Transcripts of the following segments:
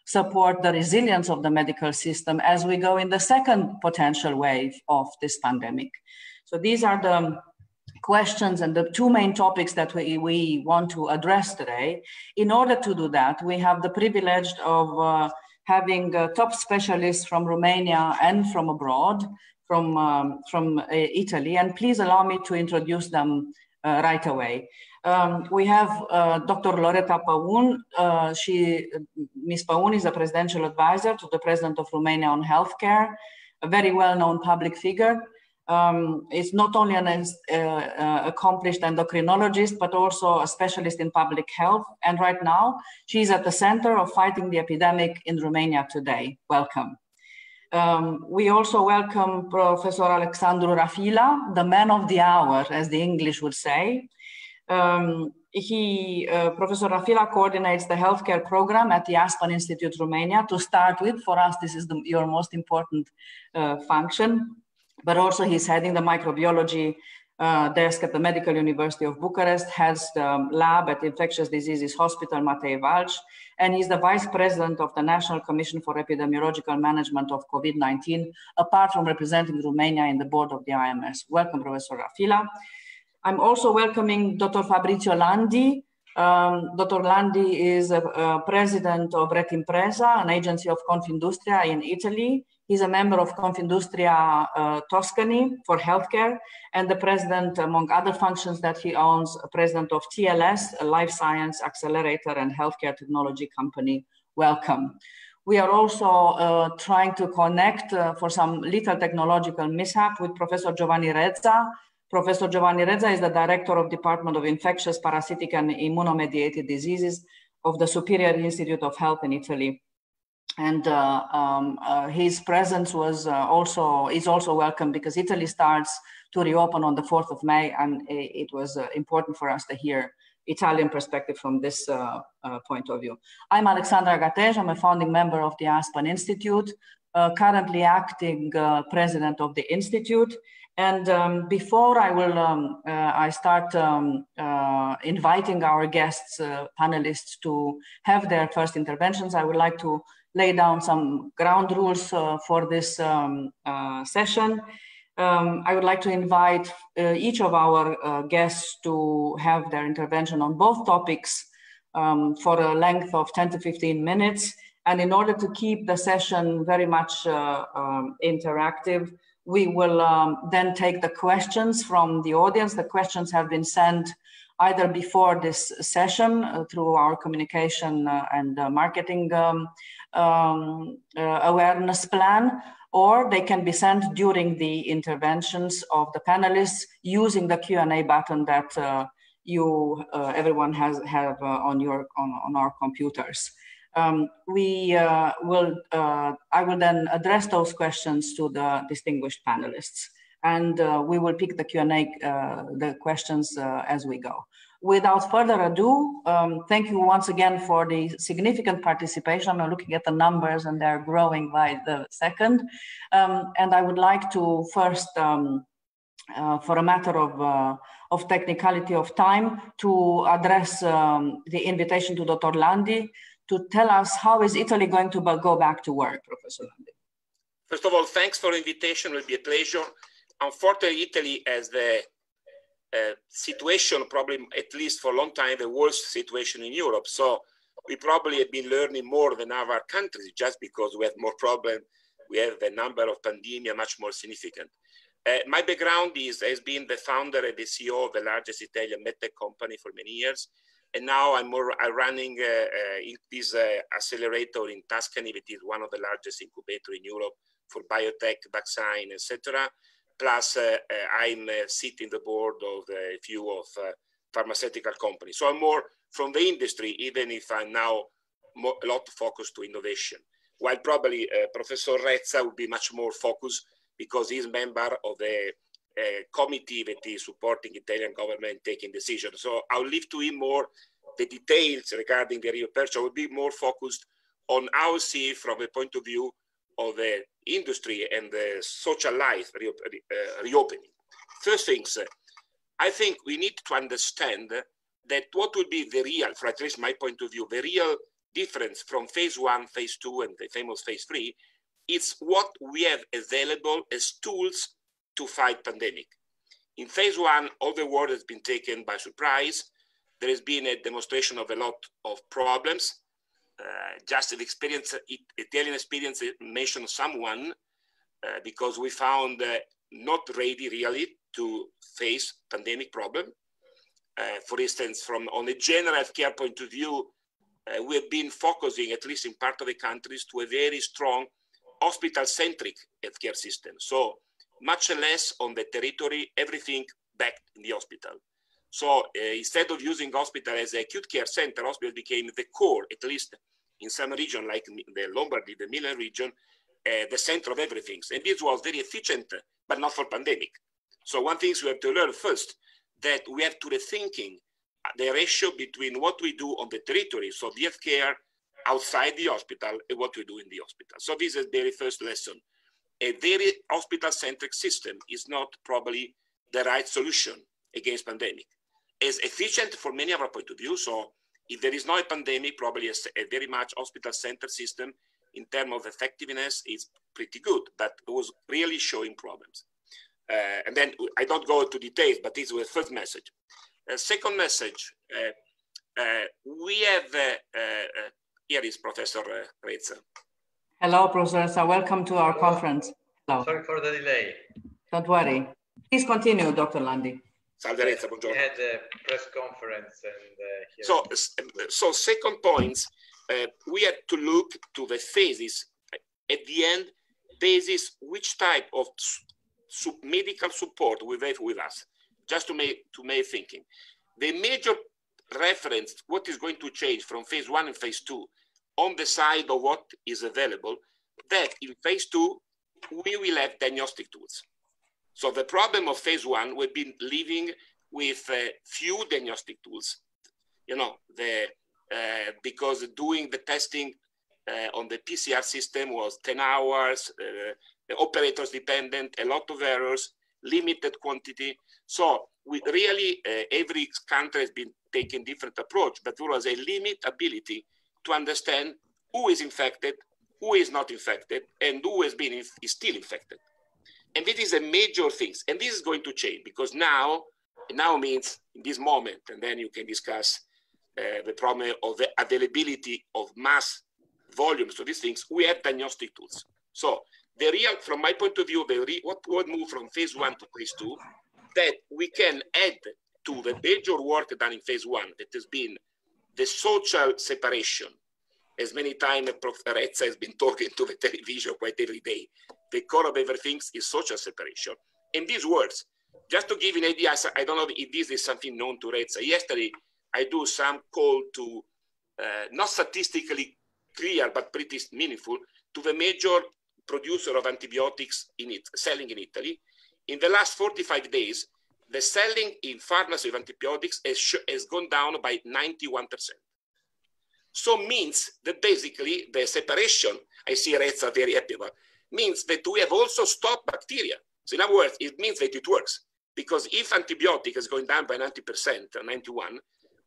support the resilience of the medical system as we go in the second potential wave of this pandemic. So these are the questions and the two main topics that we want to address today. In order to do that, we have the privilege of having top specialists from Romania and from abroad, from Italy, and please allow me to introduce them right away. We have Dr. Loreta Paun. Ms. Paun is a presidential advisor to the President of Romania on healthcare, a very well-known public figure. Is not only an accomplished endocrinologist, but also a specialist in public health. And right now, she's at the center of fighting the epidemic in Romania today. Welcome. We also welcome Professor Alexandru Rafila, the man of the hour, as the English would say. Professor Rafila coordinates the healthcare program at the Aspen Institute Romania. To start with, for us, this is your most important function. But also he's heading the microbiology desk at the Medical University of Bucharest, heads the lab at Infectious Diseases Hospital Matei Valci, and he's the vice president of the National Commission for Epidemiological Management of COVID-19, apart from representing Romania in the board of the IMS. Welcome, Professor Rafila. I'm also welcoming Dr. Fabrizio Landi. Dr. Landi is a president of Retimpresa, an agency of Confindustria in Italy. He's a member of Confindustria Tuscany for healthcare, and the president, among other functions that he owns, president of TLS, a life science accelerator and healthcare technology company. Welcome. We are also trying to connect for some little technological mishap with Professor Giovanni Rezza. Professor Giovanni Rezza is the director of Department of Infectious, Parasitic and Immunomediated Diseases of the Superior Institute of Health in Italy. And his presence was is also welcome because Italy starts to reopen on the 4th of May, and it was important for us to hear Italian perspective from this point of view. I'm Alexandra Gatej. I'm a founding member of the Aspen Institute, currently acting president of the Institute. And before I start inviting our guests, panelists to have their first interventions, I would like to lay down some ground rules for this session. I would like to invite each of our guests to have their intervention on both topics for a length of 10 to 15 minutes. And in order to keep the session very much interactive, we will then take the questions from the audience. The questions have been sent either before this session through our communication and marketing awareness plan, or they can be sent during the interventions of the panelists using the Q&A button that everyone have on our computers. I will then address those questions to the distinguished panelists, and we will pick the Q&A, the questions as we go. Without further ado, thank you once again for the significant participation. I'm looking at the numbers and they're growing by the second. And I would like to first, for a matter of technicality of time, to address the invitation to Dr. Landi to tell us how is Italy going to go back to work, Professor Landi. First of all, thanks for the invitation. It will be a pleasure. Unfortunately, Italy has the situation, probably at least for a long time, the worst situation in Europe. So we probably have been learning more than other countries just because we have more problems. We have the number of pandemia much more significant. My background has been the founder and the CEO of the largest Italian medtech company for many years. And now I'm running this accelerator in Tuscany, which is one of the largest incubators in Europe for biotech, vaccine, etc. Plus, I'm sitting the board of a few of pharmaceutical companies. So I'm more from the industry, even if I'm now a lot focused to innovation. While probably Professor Rezza will be much more focused because he's a member of the committee that is supporting Italian government taking decisions. So I'll leave to him more the details regarding the reaperture. I will be more focused on how I see from the point of view of the industry and the social life reopening. First things, I think we need to understand that what would be the real, from at least my point of view, the real difference from phase 1, phase 2, and the famous phase 3, it's what we have available as tools to fight pandemic. In phase 1, all the world has been taken by surprise. There has been a demonstration of a lot of problems. Just the experience, Italian experience, mentioned someone because we found not ready really to face pandemic problem. For instance, from on a general healthcare point of view, we have been focusing, at least in part of the countries, to a very strong hospital-centric healthcare system. So much less on the territory, everything back in the hospital. So instead of using hospital as an acute care center, hospital became the core, at least in some region like the Lombardy, the Milan region, the center of everything. And this was very efficient, but not for pandemic. So one thing we have to learn first, that we have to rethinking the ratio between what we do on the territory, so the healthcare outside the hospital, and what we do in the hospital. So this is the very first lesson. A very hospital-centric system is not probably the right solution against pandemic. It's efficient for many of our point of view. So if there is no pandemic, probably a very much hospital-centered system in terms of effectiveness is pretty good, but it was really showing problems. And then I don't go into details, but this was the first message. Second message, we have, here is Professor Rezza. Hello, Professor Rezza, welcome to our conference. Hello. Sorry for the delay. Don't worry. Please continue, Dr. Landi. Salve Rezza, buongiorno. We had a press conference and so second point, we have to look to the phases. At the end, basis which type of medical support we have with us, just to make thinking. The major reference, what is going to change from phase 1 and phase 2 on the side of what is available, that in phase 2, we will have diagnostic tools. So the problem of phase 1, we've been living with few diagnostic tools, you know, because doing the testing on the PCR system was 10 hours, the operators dependent, a lot of errors, limited quantity. So we really, every country has been taking different approach, but there was a limit ability to understand who is infected, who is not infected, and who has been is still infected. And this is a major thing. And this is going to change because now means in this moment, and then you can discuss the problem of the availability of mass volumes of these things, we have diagnostic tools. So the real, from my point of view, what would move from phase 1 to phase 2, that we can add to the major work done in phase 1, that has been the social separation. As many times Prof. Rezza has been talking to the television quite every day, the core of everything is social separation. And these words, just to give you an idea, I don't know if this is something known to Rezza. Yesterday, I do some call to, not statistically clear, but pretty meaningful, to the major producer of antibiotics selling in Italy. In the last 45 days, the selling in pharmacy of antibiotics has gone down by 91%. So means that basically the separation, I see Rezza very happy about, means that we have also stopped bacteria. So in other words, it means that it works. Because if antibiotic is going down by 90% or 91,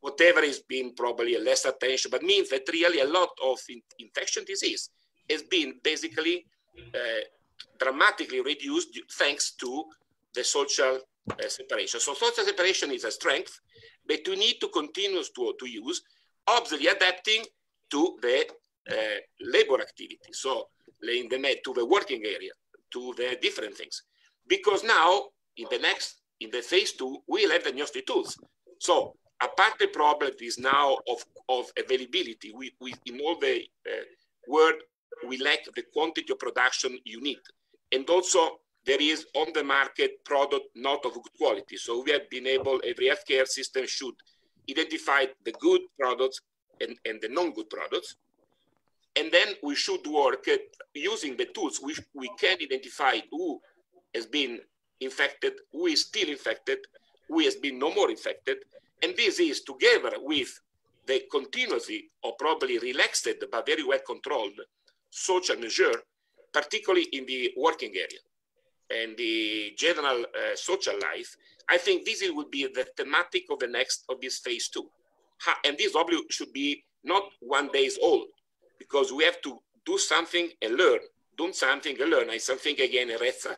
whatever is being probably a less attention, but means that really a lot of infection disease has been basically dramatically reduced thanks to the social separation. So social separation is a strength that we need to continue to use, obviously adapting to the labor activity. So to the working area, to the different things. Because now in the phase 2, we'll have diagnostic tools. So apart the problem is now of availability, we in all the world, we lack the quantity of production you need. And also there is on the market product not of good quality. So we have been able, every healthcare system should identify the good products and the non-good products. And then we should work using the tools. We can identify who has been infected, who is still infected, who has been no more infected. And this is together with the continuously or probably relaxed but very well controlled social measure, particularly in the working area and the general social life. I think this would be the thematic of this phase 2. And this obviously should be not 1 day old, because we have to do something and learn, do something and learn. And something again, Reza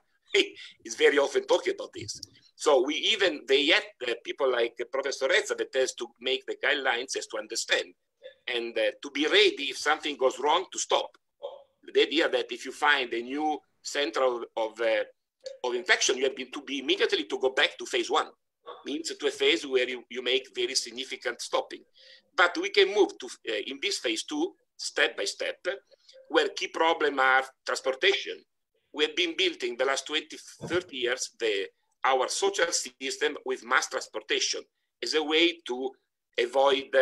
is very often talking about this. So they yet people like Professor Reza that has to make the guidelines, has to understand, and to be ready if something goes wrong to stop. The idea that if you find a new center of infection, you have to be immediately to go back to phase 1. Means to a phase where you make very significant stopping. But we can move to in this phase 2, step by step, where key problems are transportation. We have been building the last 20, 30 years our social system with mass transportation as a way to avoid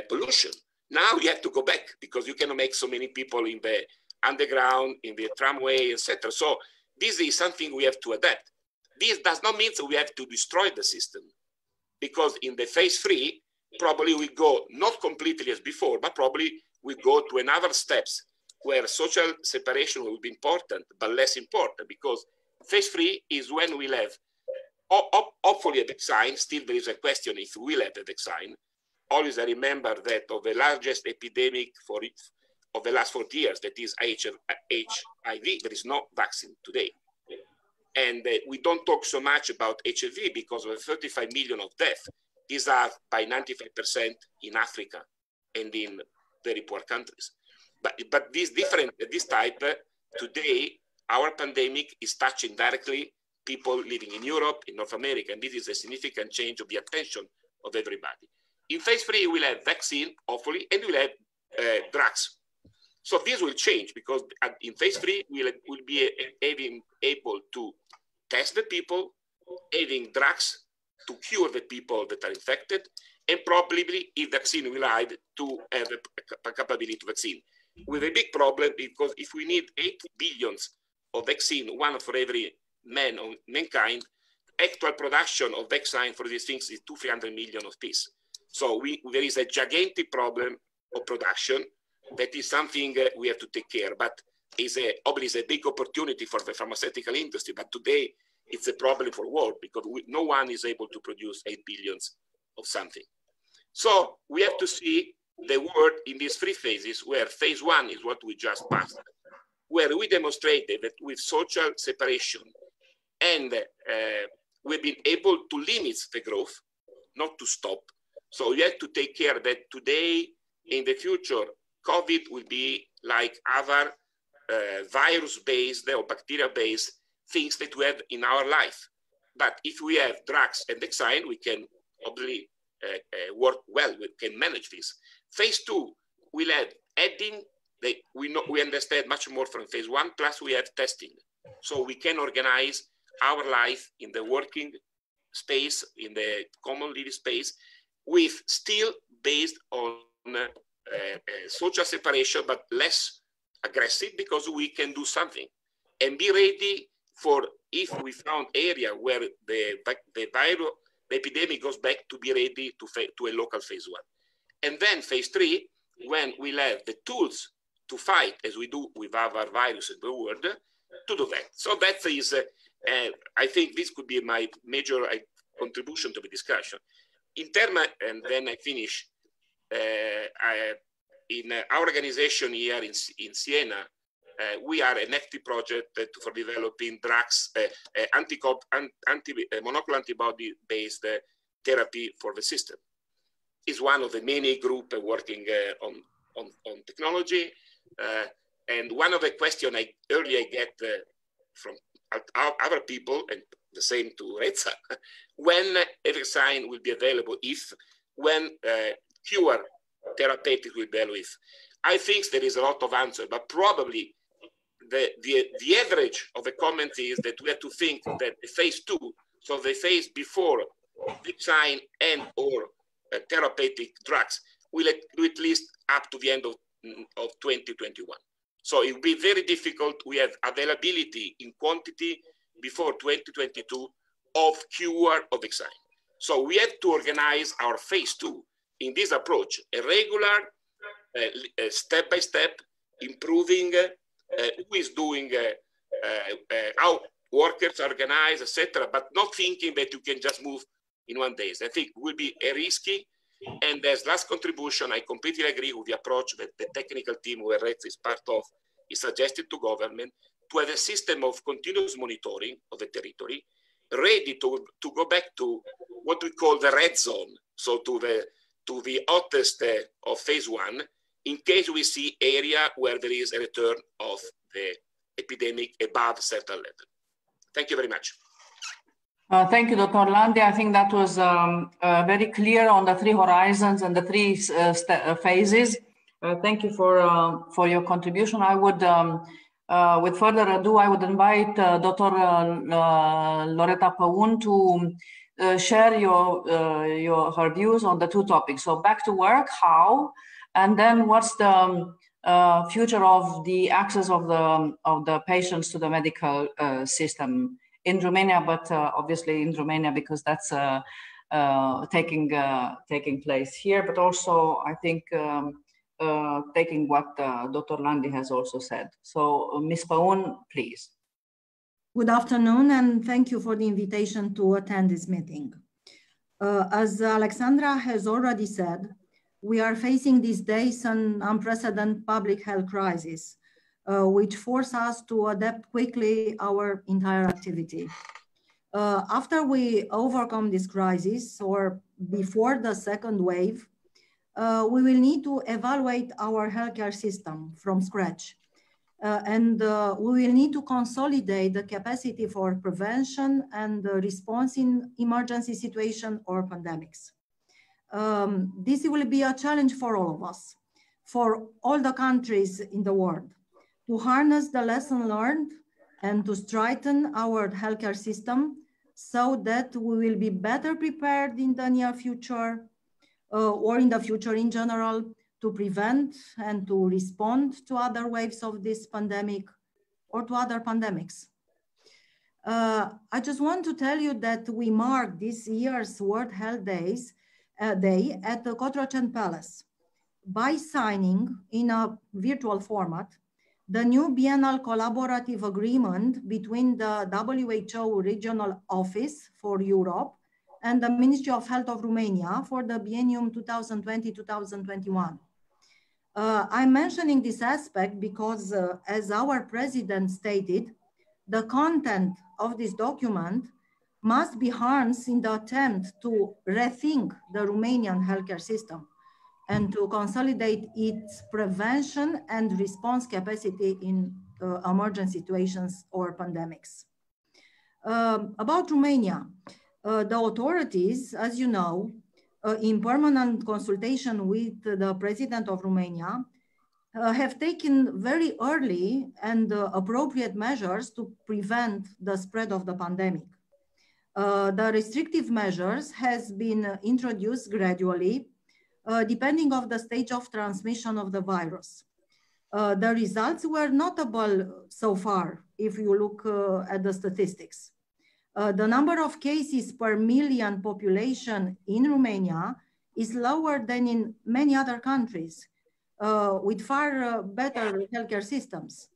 pollution. Now you have to go back because you cannot make so many people in the underground, in the tramway, etc. So this is something we have to adapt. This does not mean that we have to destroy the system, because in the phase 3, probably we go not completely as before, but probably we go to another steps where social separation will be important, but less important, because phase 3 is when we'll have, hopefully a vaccine. Still there is a question if we will have a vaccine. Always I remember that of the largest epidemic of the last 40 years, that is HIV, there is no vaccine today. And we don't talk so much about HIV because of the 35 million of deaths. These are by 95% in Africa and in very poor countries. But this type, today, our pandemic is touching directly people living in Europe, in North America, and this is a significant change of the attention of everybody. In phase 3, we'll have vaccine, hopefully, and we'll have drugs. So this will change because in phase 3, we'll be able to test the people, having drugs to cure the people that are infected, and probably if vaccine will add to have a capability to vaccine. With a big problem, because if we need 8 billion of vaccine, 1 for every man of mankind, actual production of vaccine for these things is 200-300 million of piece. So there is a gigantic problem of production. That is something we have to take care, but obviously a big opportunity for the pharmaceutical industry. But today it's a problem for the world because no one is able to produce 8 billion of something. So we have to see the world in these 3 phases, where phase 1 is what we just passed, where we demonstrated that with social separation and we've been able to limit the growth, not to stop. So we have to take care that today, in the future, COVID will be like other virus-based or bacteria-based things that we have in our life. But if we have drugs and vaccine, we can obviously work well, we can manage this. Phase 2, we'll have adding, we understand much more from phase 1, plus we have testing. So we can organize our life in the working space, in the common living space, with still based on social separation, but less aggressive, because we can do something and be ready for if we found area where the epidemic goes back, to be ready to a local phase 1. And then phase 3, when we'll have the tools to fight, as we do with other viruses in the world, to do that. So that is, I think this could be my major contribution to the discussion. In terms, and then I finish, in our organization here in Siena, we are an active project for developing drugs, monoclonal antibody-based therapy for the system. It's one of the many groups working on technology. And one of the questions I earlier get from other people, and the same to Reza, when a vaccine will be available, when cure therapeutic will be available. I think there is a lot of answer, but probably the average of the comment is that we have to think that the phase 2, so the phase before vaccine and or therapeutic drugs, will do at least up to the end of 2021. So it will be very difficult. We have availability in quantity before 2022 of cure of vaccine. So we have to organize our phase 2 in this approach, a regular, step-by-step, improving who is doing, how workers are organized, etc., but not thinking that you can just move in 1 day. I think it will be a risky, And as last contribution, I completely agree with the approach that the technical team where Rex is part of is suggested to government to have a system of continuous monitoring of the territory, ready to go back to what we call the red zone, so to the hottest of phase 1, in case we see area where there is a return of the epidemic above a certain level. Thank you very much. Thank you, Dr. Landi. I think that was very clear on the 3 horizons and the 3 phases. Thank you for your contribution. I would, with further ado, I would invite Dr. Loreta Paun to share her views on the 2 topics. So back to work, how, and then what's the future of the access of the patients to the medical system in Romania, but obviously in Romania because that's taking place here, but also I think taking what Dr. Landi has also said. So Ms. Paun, please. Good afternoon, and thank you for the invitation to attend this meeting. As Alexandra has already said, we are facing these days an unprecedented public health crisis, which force us to adapt quickly our entire activity. After we overcome this crisis, or before the second wave, we will need to evaluate our healthcare system from scratch. And we will need to consolidate the capacity for prevention and response in emergency situation or pandemics. This will be a challenge for all of us, for all the countries in the world, to harness the lesson learned and to strengthen our healthcare system so that we will be better prepared in the near future or in the future in general to prevent and to respond to other waves of this pandemic or to other pandemics. I just want to tell you that we mark this year's World Health Day at the Cotroceni Palace by signing in a virtual format the new biennial collaborative agreement between the WHO Regional Office for Europe and the Ministry of Health of Romania for the biennium 2020-2021. I'm mentioning this aspect because, as our president stated, the content of this document must be harnessed in the attempt to rethink the Romanian healthcare system and to consolidate its prevention and response capacity in emergency situations or pandemics. About Romania, the authorities, as you know, in permanent consultation with the President of Romania, have taken very early and appropriate measures to prevent the spread of the pandemic. The restrictive measures has been introduced gradually, depending on the stage of transmission of the virus. The results were notable so far, if you look at the statistics. The number of cases per million population in Romania is lower than in many other countries, with far better healthcare systems.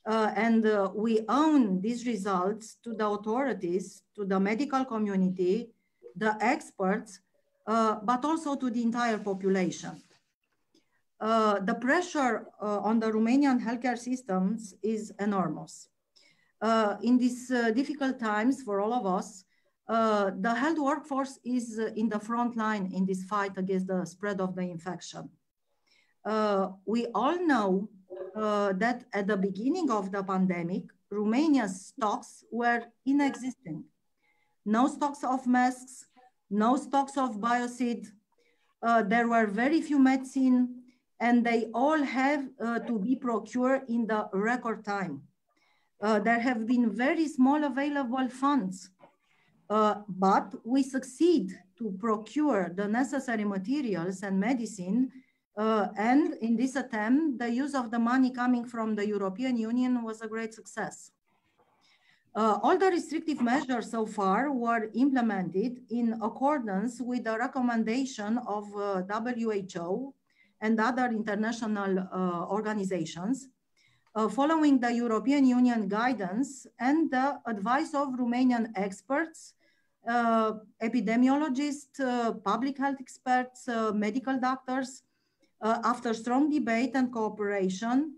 And we owe these results to the authorities, to the medical community, the experts, but also to the entire population. The pressure on the Romanian healthcare systems is enormous. In these difficult times for all of us, the health workforce is in the front line in this fight against the spread of the infection. We all know that at the beginning of the pandemic, Romania's stocks were inexistent. No stocks of masks, no stocks of biocid. There were very few medicine, and they all have to be procured in the record time. There have been very small available funds, but we succeed to procure the necessary materials and medicine. And in this attempt, the use of the money coming from the European Union was a great success. All the restrictive measures so far were implemented in accordance with the recommendation of WHO and other international organizations, following the European Union guidance and the advice of Romanian experts epidemiologists, public health experts, medical doctors. After strong debate and cooperation,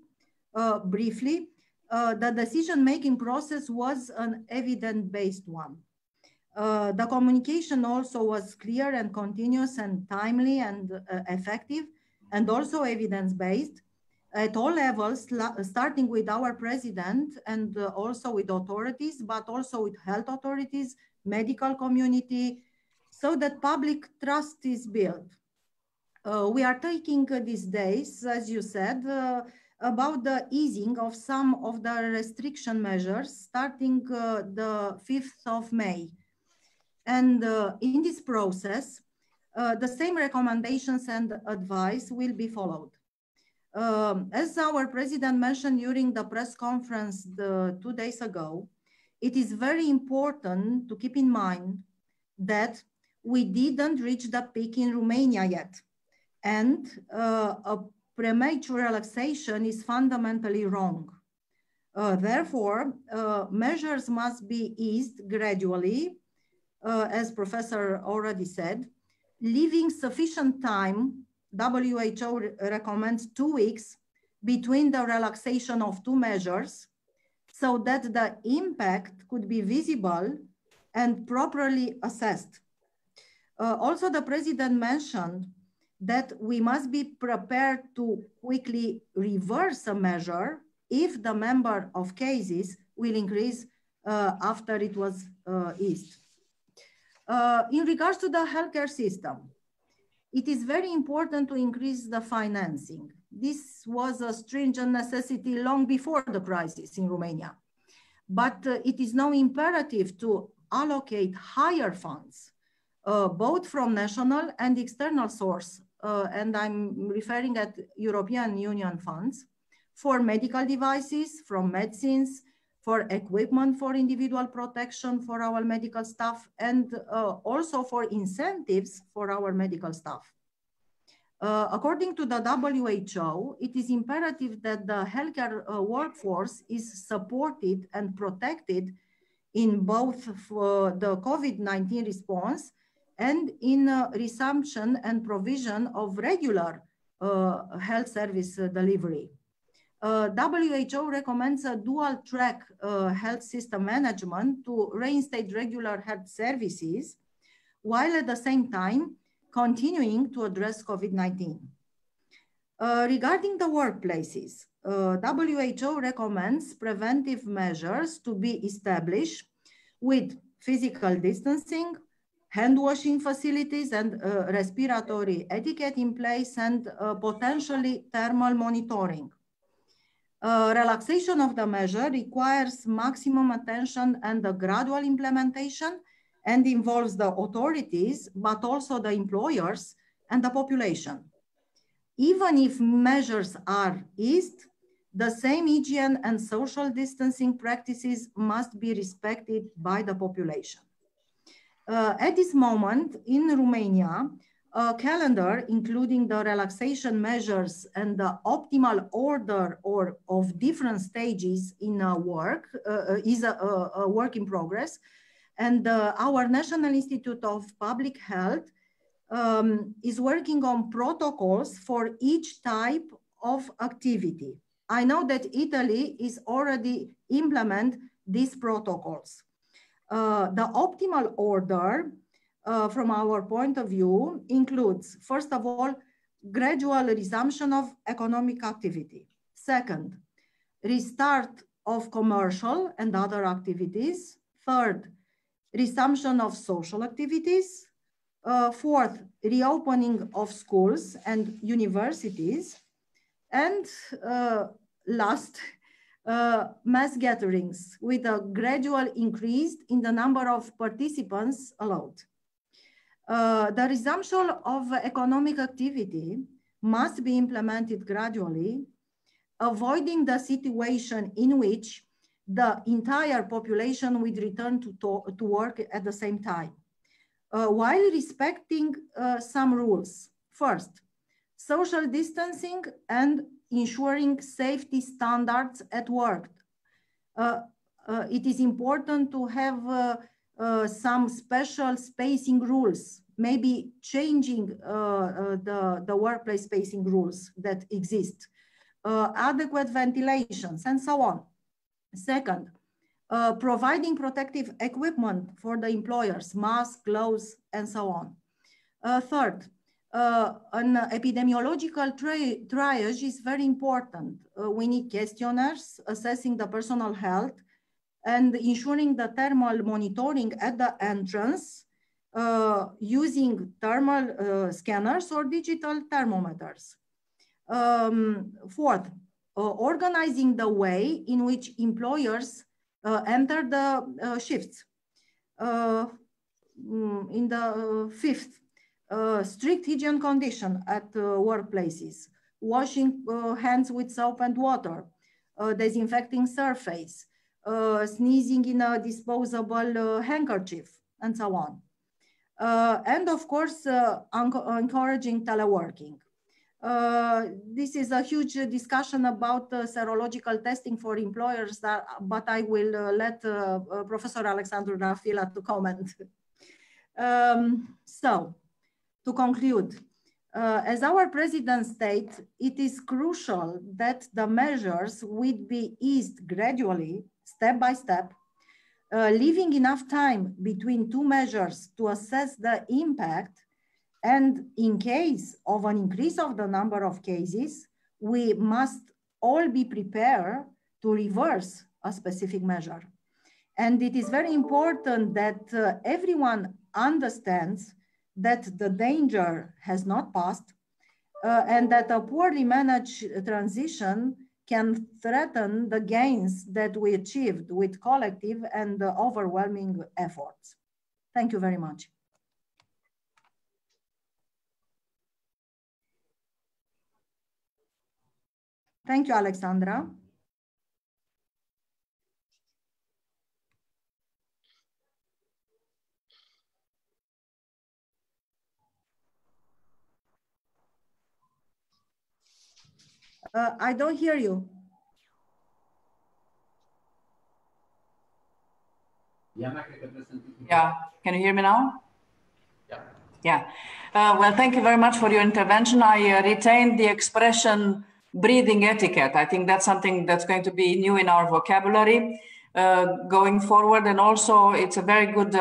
briefly, the decision-making process was an evidence-based one. The communication also was clear and continuous and timely and effective, and also evidence-based at all levels, starting with our president and also with authorities, but also with health authorities, medical community, so that public trust is built. We are taking these days, as you said, about the easing of some of the restriction measures starting the 5th of May. And in this process, the same recommendations and advice will be followed. As our president mentioned during the press conference 2 days ago, it is very important to keep in mind that we didn't reach the peak in Romania yet. And a premature relaxation is fundamentally wrong. Therefore, measures must be eased gradually, as Professor already said, leaving sufficient time. WHO recommends 2 weeks between the relaxation of 2 measures so that the impact could be visible and properly assessed. Also, the president mentioned that we must be prepared to quickly reverse a measure if the number of cases will increase after it was eased. In regards to the healthcare system, it is very important to increase the financing. This was a stringent necessity long before the crisis in Romania. But it is now imperative to allocate higher funds, both from national and external source, and I'm referring at European Union funds, for medical devices, from medicines, for equipment for individual protection for our medical staff, and also for incentives for our medical staff. According to the WHO, it is imperative that the healthcare workforce is supported and protected in both for the COVID-19 response and in resumption and provision of regular health service delivery. WHO recommends a dual track health system management to reinstate regular health services, while at the same time continuing to address COVID-19. Regarding the workplaces, WHO recommends preventive measures to be established with physical distancing, hand washing facilities and respiratory etiquette in place, and potentially thermal monitoring. Relaxation of the measure requires maximum attention and a gradual implementation, and involves the authorities, but also the employers and the population. Even if measures are eased, the same hygiene and social distancing practices must be respected by the population. At this moment in Romania, a calendar including the relaxation measures and the optimal order of different stages in work is a work in progress. And our National Institute of Public Health is working on protocols for each type of activity. I know that Italy is already implement these protocols. The optimal order from our point of view includes, first of all, gradual resumption of economic activity. Second, restart of commercial and other activities. Third, resumption of social activities. Fourth, reopening of schools and universities. And last, mass gatherings with a gradual increase in the number of participants allowed. The resumption of economic activity must be implemented gradually, avoiding the situation in which the entire population would return to work at the same time, while respecting some rules. First, social distancing and ensuring safety standards at work. It is important to have some special spacing rules, maybe changing the workplace spacing rules that exist, adequate ventilations, and so on. Second, providing protective equipment for the employers, masks, gloves, and so on. Third, an epidemiological triage is very important. We need questionnaires assessing the personal health and ensuring the thermal monitoring at the entrance using thermal scanners or digital thermometers. Fourth, organizing the way in which employers enter the shifts. In the fifth, strict hygiene condition at workplaces, washing hands with soap and water, disinfecting surface, sneezing in a disposable handkerchief, and so on. And of course, encouraging teleworking. This is a huge discussion about serological testing for employers, but I will let Professor Alexandru Rafila to comment. So, to conclude, as our president states, it is crucial that the measures would be eased gradually, step by step, leaving enough time between two measures to assess the impact. And in case of an increase of the number of cases, we must all be prepared to reverse a specific measure. And it is very important that everyone understands that the danger has not passed and that a poorly managed transition can threaten the gains that we achieved with collective and overwhelming efforts. Thank you very much. Thank you, Alexandra. I don't hear you. Yeah, can you hear me now? Yeah. Yeah. Well, thank you very much for your intervention. I retained the expression breathing etiquette. I think that's something that's going to be new in our vocabulary going forward. And also it's a very good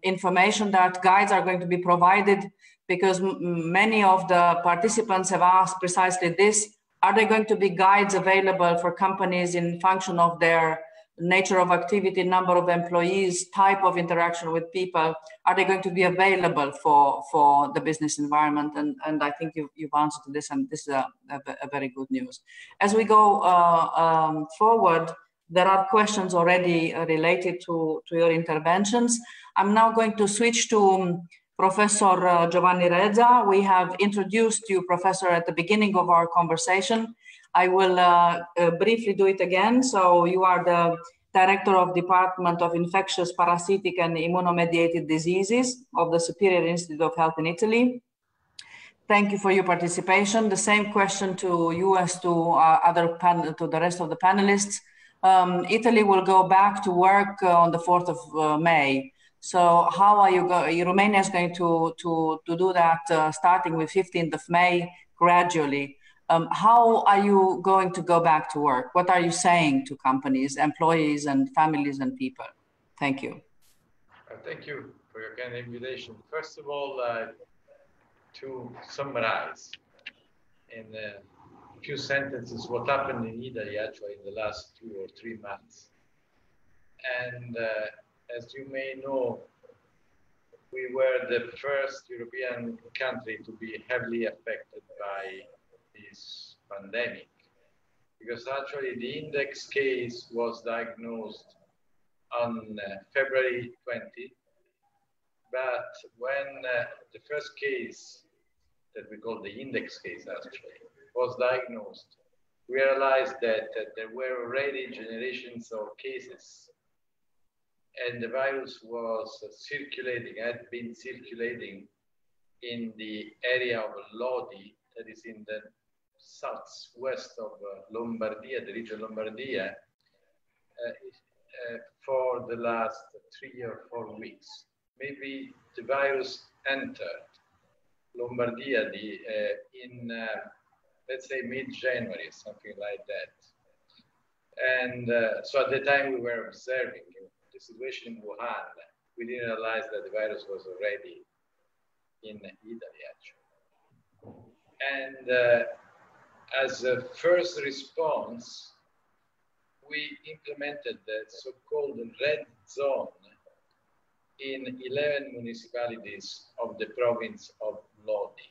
information that guides are going to be provided, because many of the participants have asked precisely this. Are there going to be guides available for companies in function of their nature of activity, number of employees, type of interaction with people? Are they going to be available for the business environment? And I think you've answered to this, and this is a very good news. As we go forward, there are questions already related to your interventions. I'm now going to switch to Professor Giovanni Reza. We have introduced you, Professor, at the beginning of our conversation. I will briefly do it again. So you are the Director of Department of Infectious, Parasitic and Immunomediated Diseases of the Superior Institute of Health in Italy. Thank you for your participation. The same question to you as to to the rest of the panelists. Italy will go back to work on the 4th of May. So how are you going? Romania is going to do that starting with 15th of May gradually. How are you going to go back to work? What are you saying to companies, employees, and families and people? Thank you. Thank you for your kind invitation. First of all, to summarize in a few sentences what happened in Italy actually in the last 2 or 3 months. And as you may know, we were the first European country to be heavily affected by this pandemic, because actually the index case was diagnosed on February 20, but when the first case that we call the index case actually was diagnosed, we realized that there were already generations of cases and the virus was circulating, had been circulating in the area of Lodi, that is in the southwest of Lombardia, the region Lombardia, for the last 3 or 4 weeks. Maybe the virus entered Lombardia in, let's say, mid-January, something like that. And so at the time we were observing the situation in Wuhan, we didn't realize that the virus was already in Italy, actually. And as a first response, we implemented the so-called red zone in 11 municipalities of the province of Lodi.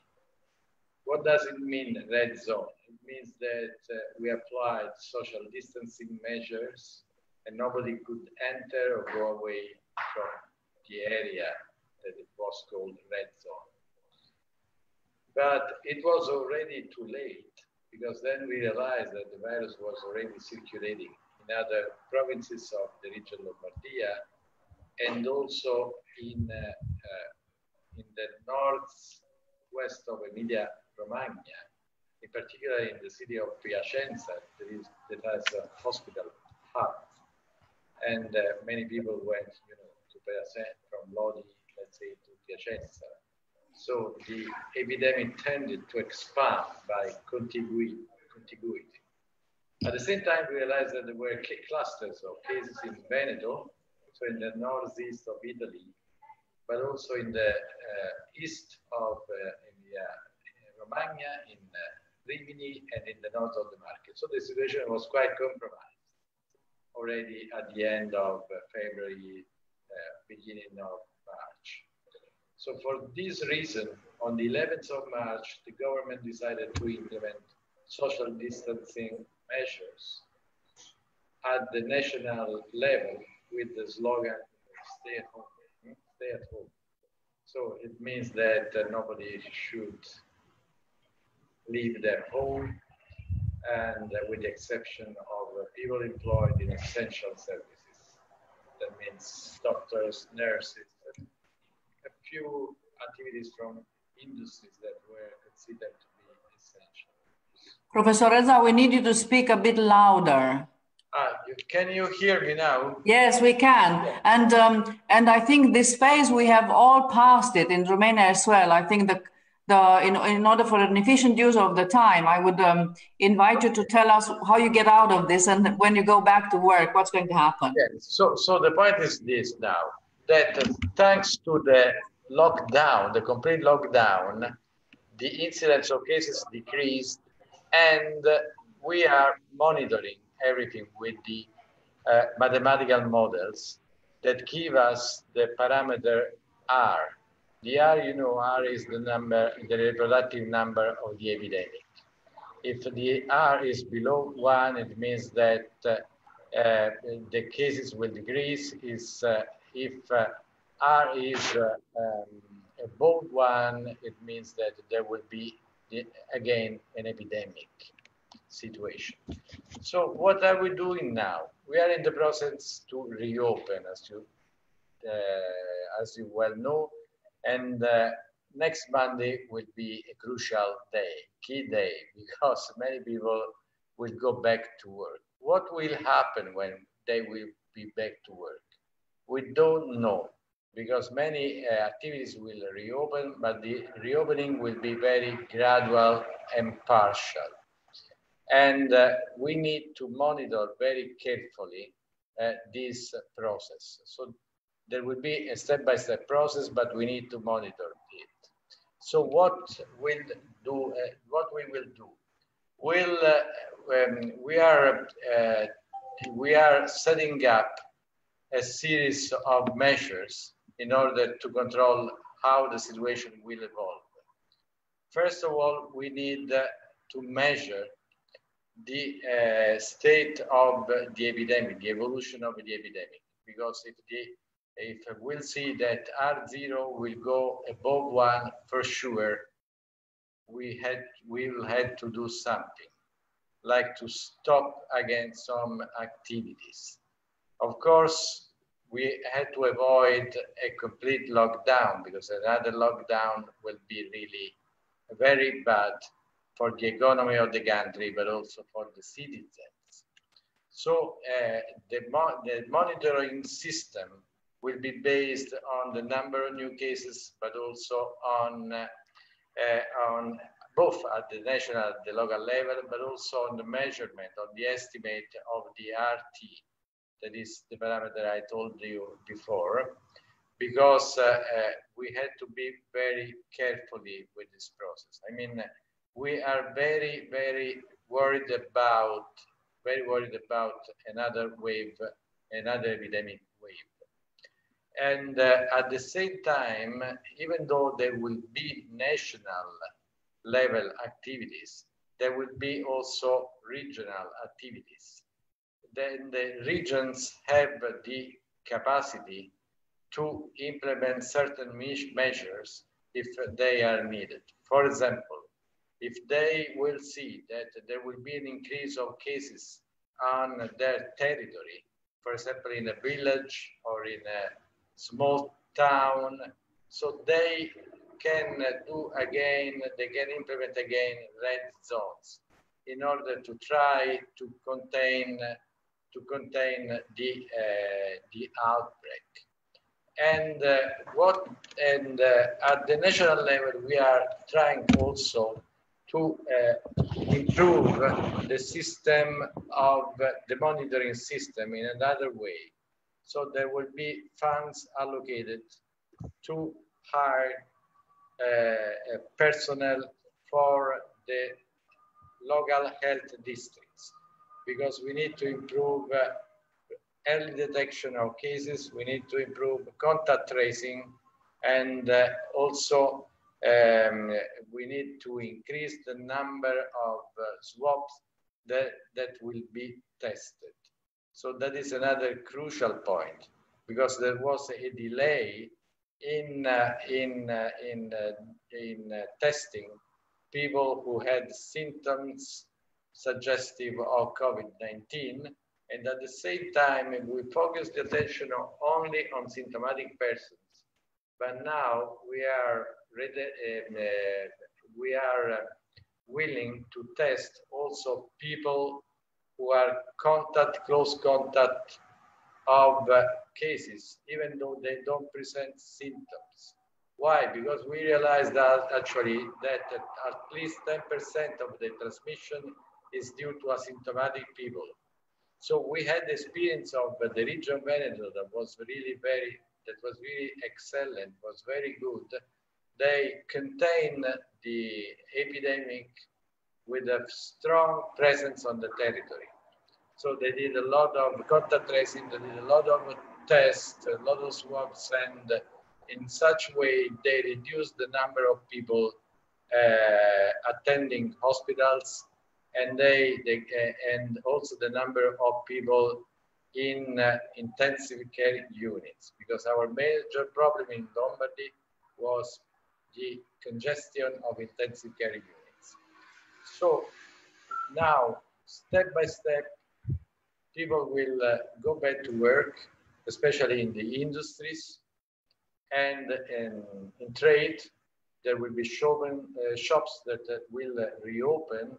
What does it mean, red zone? It means that we applied social distancing measures and nobody could enter or go away from the area that it was called red zone. But it was already too late, because then we realized that the virus was already circulating in other provinces of the region of Lombardia, and also in the northwest of Emilia-Romagna, in particular in the city of Piacenza, that has a hospital hub. And many people went, to Piacenza from Lodi, let's say, to Piacenza. So the epidemic tended to expand by contiguity. At the same time, we realized that there were clusters of cases in Veneto, so in the northeast of Italy, but also in the east of Romagna, in Rimini, and in the north of the Marche. So the situation was quite compromised already at the end of February, beginning of March. So for this reason, on the 11th of March, the government decided to implement social distancing measures at the national level with the slogan, stay at home, stay at home. So it means that nobody should leave their home, and with the exception of people employed in essential services. That means doctors, nurses, and a few activities from industries that were considered to be essential. Professor Reza, we need you to speak a bit louder. Can you hear me now? Yes, we can. And I think this phase, we have all passed it in Romania as well. I think in order for an efficient use of the time, I would invite you to tell us how you get out of this, and when you go back to work, what's going to happen. Yes. So the point is this now, that thanks to the lockdown, the complete lockdown, the incidence of cases decreased, and we are monitoring everything with the mathematical models that give us the parameter R. The R, R is the reproductive number of the epidemic. If the R is below 1, it means that the cases will decrease. If R is above 1, it means that there will be, again, an epidemic situation. So what are we doing now? We are in the process to reopen, as you well know, and next Monday will be a crucial day, key day, because many people will go back to work. What will happen when they will be back to work? We don't know, because many activities will reopen, but the reopening will be very gradual and partial. And we need to monitor very carefully this process. So there will be a step-by-step process, but we need to monitor it. So what we will do? We are setting up a series of measures in order to control how the situation will evolve. First of all, we need to measure the state of the epidemic, the evolution of the epidemic, because if we'll see that R0 will go above 1 for sure, we will have to do something, like to stop again some activities. Of course, we had to avoid a complete lockdown, because another lockdown will be really very bad for the economy of the country, but also for the citizens. So the monitoring system will be based on the number of new cases, but also on both at the national, at the local level, but also on the measurement, on the estimate of the RT. That is the parameter I told you before, because we had to be very carefully with this process. I mean, we are very, very worried about another wave, another epidemic wave. And at the same time, even though there will be national level activities, there will be also regional activities. Then the regions have the capacity to implement certain measures if they are needed. For example, if they will see that there will be an increase of cases on their territory, for example, in a village or in a small town, so they can do again, they can implement again red zones in order to try to contain the outbreak. And at the national level, we are trying also to improve the system of the monitoring system in another way. So there will be funds allocated to hire personnel for the local health districts, because we need to improve early detection of cases, we need to improve contact tracing, and also we need to increase the number of swabs that will be tested. So that is another crucial point, because there was a delay in testing people who had symptoms suggestive of COVID-19, and at the same time we focused the attention only on symptomatic persons. But now we are willing to test also people who are close contact of cases, even though they don't present symptoms. Why? Because we realized that actually that at least 10% of the transmission is due to asymptomatic people. So we had the experience of the region Veneto that was really excellent, was very good. They contained the epidemic with a strong presence on the territory. So they did a lot of contact tracing, they did a lot of tests, a lot of swabs, and in such way they reduced the number of people attending hospitals, and and also the number of people in intensive care units, because our major problem in Lombardy was the congestion of intensive care units. So now, step by step, people will go back to work, especially in the industries and in trade. There will be shops that will reopen,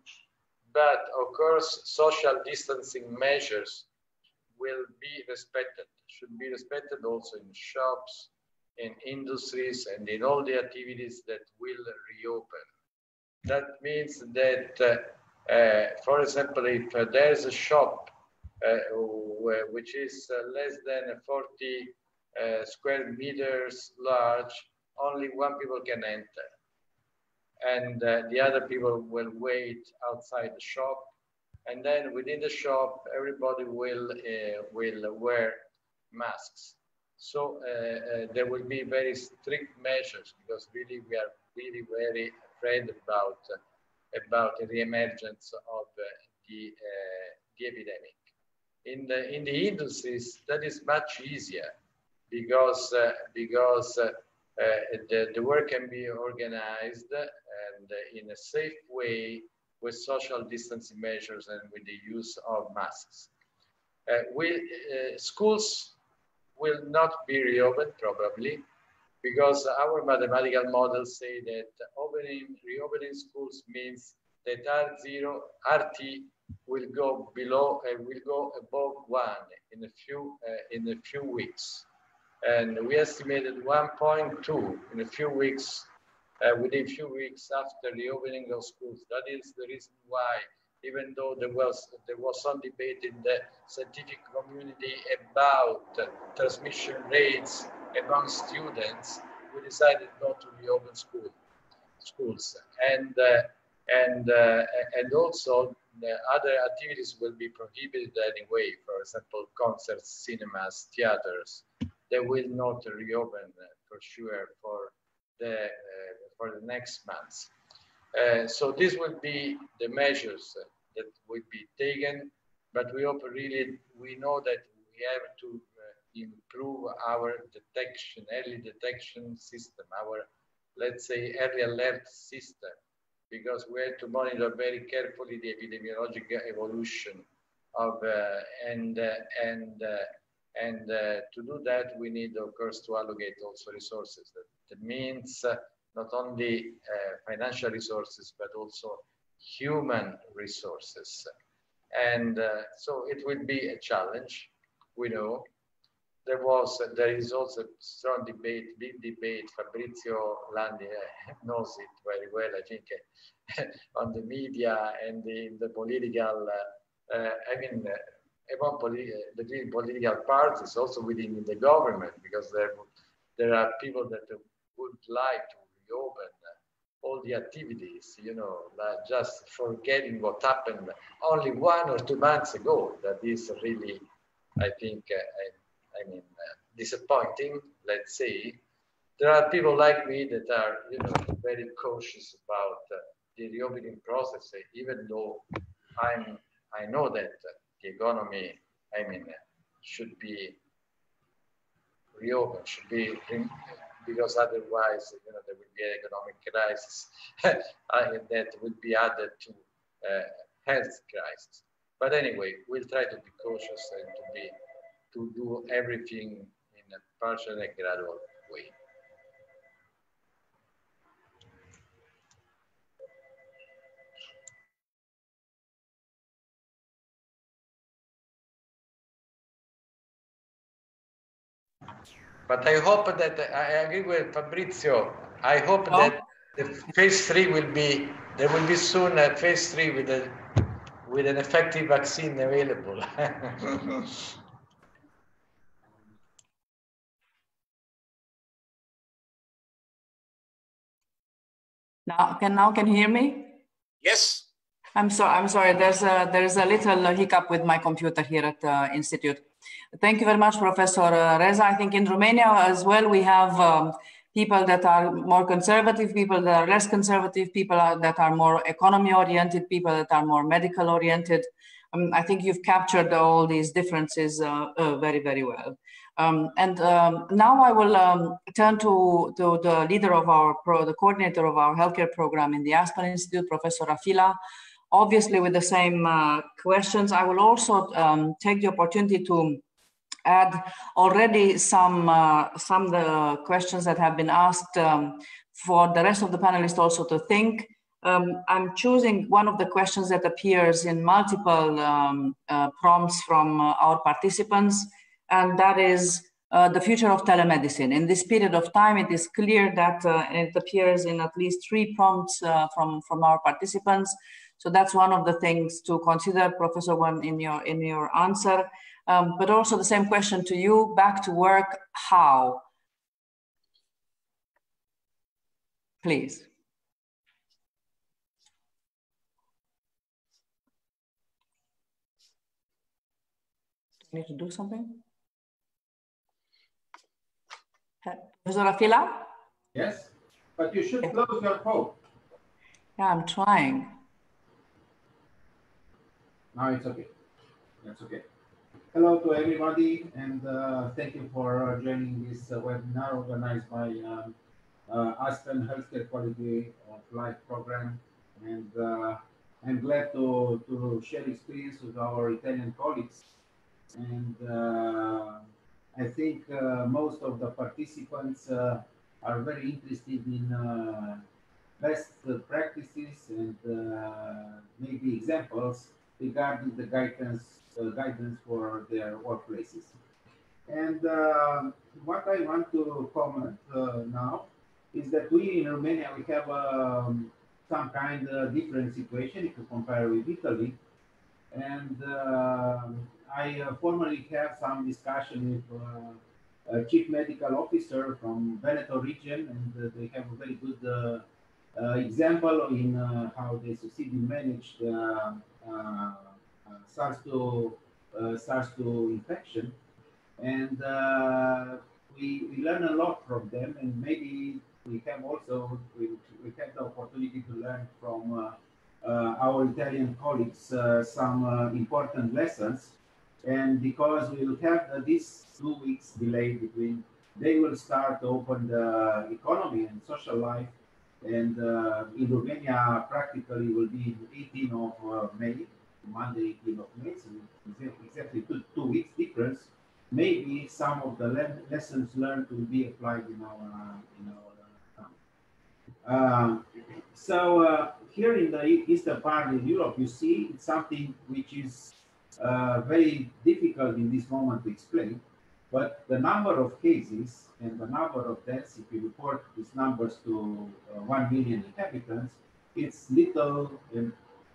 but of course, social distancing measures will be respected, should be respected also in shops, in industries, and in all the activities that will reopen. That means that, for example, if there's a shop which is less than 40 square meters large, only one people can enter. And the other people will wait outside the shop. And then within the shop, everybody will wear masks. So there will be very strict measures, because really we are really very afraid about the reemergence of the epidemic. In the industries, that is much easier, because the work can be organized and in a safe way with social distancing measures and with the use of masks. Schools will not be reopened probably, because our mathematical models say that reopening schools means that RT will go below and will go above 1 in a few weeks. And we estimated 1.2 in a few weeks, within a few weeks after the opening of schools. That is the reason why, even though there was some debate in the scientific community about transmission rates among students, we decided not to reopen schools. And also the other activities will be prohibited anyway. For example, concerts, cinemas, theaters. They will not reopen for sure for the next months. So this will be the measures that will be taken, but we hope really, we know that we have to improve our early detection system, our, let's say, early alert system, because we have to monitor very carefully the epidemiological evolution of, to do that, we need, of course, to allocate also resources. That means not only financial resources, but also human resources. And so it will be a challenge, we know. There is also strong debate, big debate. Fabrizio Landi knows it very well, I think, on the media and in the political, among the political parties, also within the government, because there are people that would like to reopen all the activities, you know, like just forgetting what happened only 1 or 2 months ago. That is really, I think, disappointing, let's say. There are people like me that are, you know, very cautious about the reopening process, even though I know that the economy, should be reopened, because otherwise, you know, there will be an economic crisis that will be added to health crisis. But anyway, we'll try to be cautious and to do everything in a partial and gradual way. But I hope that, I agree with Fabrizio, I hope that the phase 3 will be, there will be soon a phase 3 with an effective vaccine available. Now can you hear me? Yes. I'm sorry. There's a little hiccup with my computer here at the Institute. Thank you very much, Professor Reza. I think in Romania as well, we have people that are more conservative, people that are less conservative, people that are more economy-oriented, people that are more medical-oriented. I think you've captured all these differences very, very well. Now I will turn to the leader of the coordinator of our healthcare program in the Aspen Institute, Professor Rafila. Obviously, with the same questions, I will also take the opportunity to add already some of the questions that have been asked for the rest of the panelists also to think. I'm choosing one of the questions that appears in multiple prompts from our participants, and that is the future of telemedicine. In this period of time, it is clear that it appears in at least 3 prompts from our participants. So that's one of the things to consider, Professor Wan, in your answer. But also the same question to you, back to work, how? Please. Do you need to do something? Professor Rafila? Yes, but you should close your phone. Yeah, I'm trying. Now it's okay. That's okay. Hello to everybody, and thank you for joining this webinar organized by Aspen Healthcare Quality of Life Program. And I'm glad to share experience with our Italian colleagues. And I think most of the participants are very interested in best practices and maybe examples regarding the guidance for their workplaces. And what I want to comment now is that we in Romania, we have some kind of different situation if you compare with Italy. And I formally have some discussion with chief medical officer from Veneto region, and they have a very good example in how they succeed in manage the SARS-2 infection. And we learn a lot from them, and maybe we have also we have the opportunity to learn from our Italian colleagues some important lessons. And because we will have this 2 weeks delay between they will start to open the economy and social life, and in Romania practically will be 18th of May, Monday 18th of May, so exactly two weeks difference. Maybe some of the lessons learned will be applied in our here in the eastern part of Europe, you see it's something which is very difficult in this moment to explain. But the number of cases and the number of deaths, if you report these numbers to 1 million inhabitants, it's little and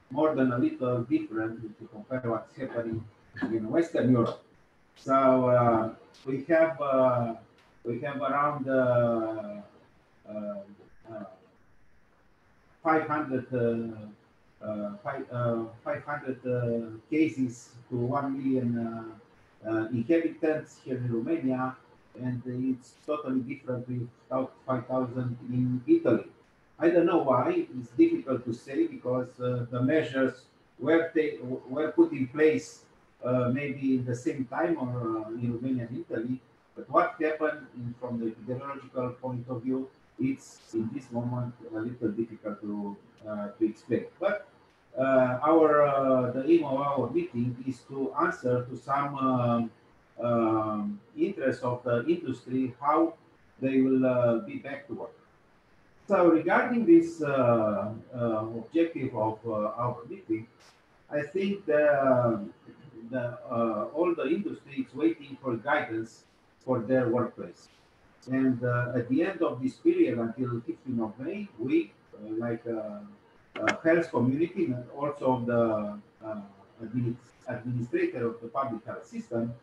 more than a little different if you compare what's happening in Western Europe. So we have around 500 cases to 1 million inhabitants here in Romania, and it's totally different with 5,000 in Italy. I don't know why. It's difficult to say because the measures were put in place maybe in the same time or in Romania and Italy. But what happened from the epidemiological point of view, it's in this moment a little difficult to explain. But the aim of our meeting is to answer to some interest of the industry, how they will be back to work. So regarding this objective of our meeting, I think all the industry is waiting for guidance for their workplace. And at the end of this period, until 15th of May, we, like health community and also the administrator of the public health system,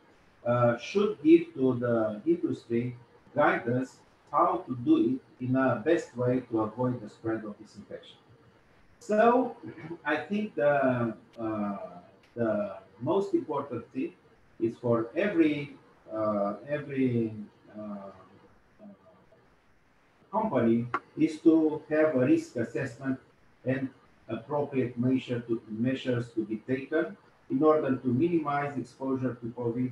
should give to the industry guidance how to do it in a best way to avoid the spread of this infection. So I think the most important thing is for every company is to have a risk assessment and appropriate measures to be taken in order to minimize exposure to COVID,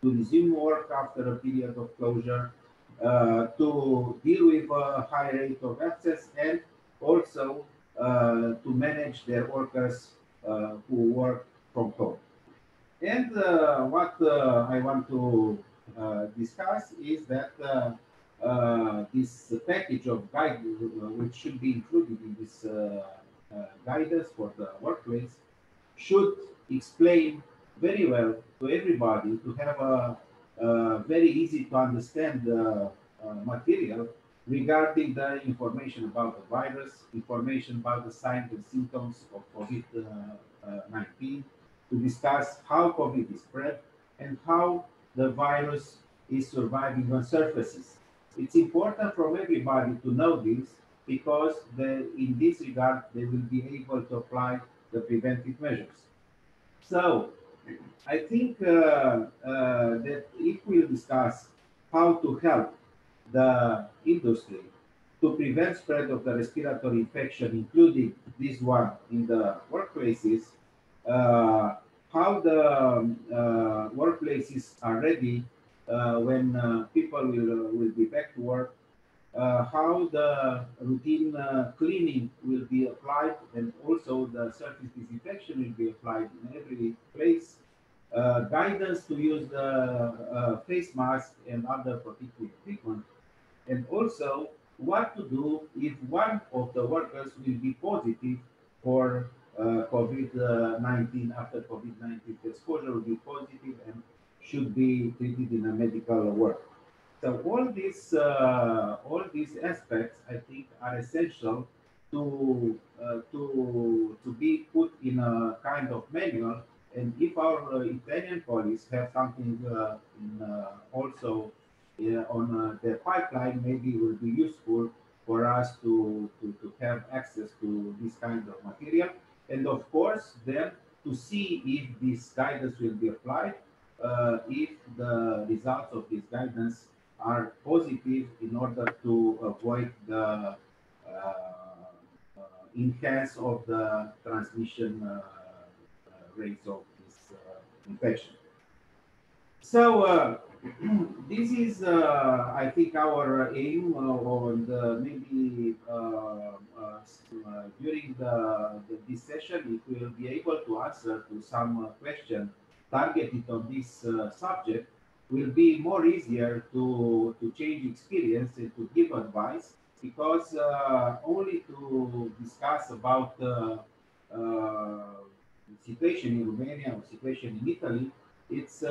to resume work after a period of closure, to deal with a high rate of access, and also to manage their workers who work from home. And what I want to discuss is that this package of guidance, which should be included in this guidance for the workplace, should explain very well to everybody to have a very easy to understand material regarding the information about the virus, information about the signs and symptoms of COVID-19, to discuss how COVID is spread and how the virus is surviving on surfaces. It's important for everybody to know this because in this regard, they will be able to apply the preventive measures. So I think that if we'll discuss how to help the industry to prevent spread of the respiratory infection, including this one in the workplaces, how the workplaces are ready when people will be back to work, how the routine cleaning will be applied, and also the surface disinfection will be applied in every place, guidance to use the face mask and other protective equipment, and also what to do if one of the workers will be positive for COVID-19 after COVID-19 exposure will be positive and should be treated in a medical work. So all these aspects, I think, are essential to be put in a kind of manual. And if our Italian colleagues have something also on their pipeline, maybe it will be useful for us to have access to this kind of material. And of course, then to see if this guidance will be applied, if the results of this guidance are positive in order to avoid the enhance of the transmission rates of this infection. So this is, I think, our aim, and maybe during this session, if we will be able to answer to some question targeted on this subject, will be more easier to change experience and to give advice, because only to discuss about situation in Romania or situation in Italy, it's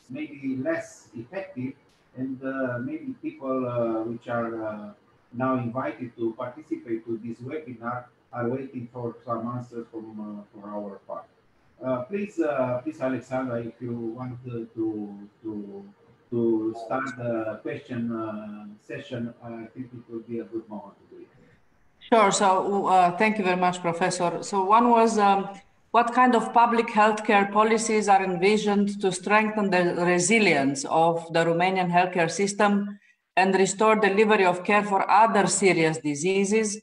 maybe less effective, and maybe people which are now invited to participate to this webinar are waiting for some answers from our part. Please, Alexandra, if you want to start the question session, I think it will be a good moment to do it. Sure. So thank you very much, Professor. So one was, what kind of public healthcare policies are envisioned to strengthen the resilience of the Romanian healthcare system and restore delivery of care for other serious diseases,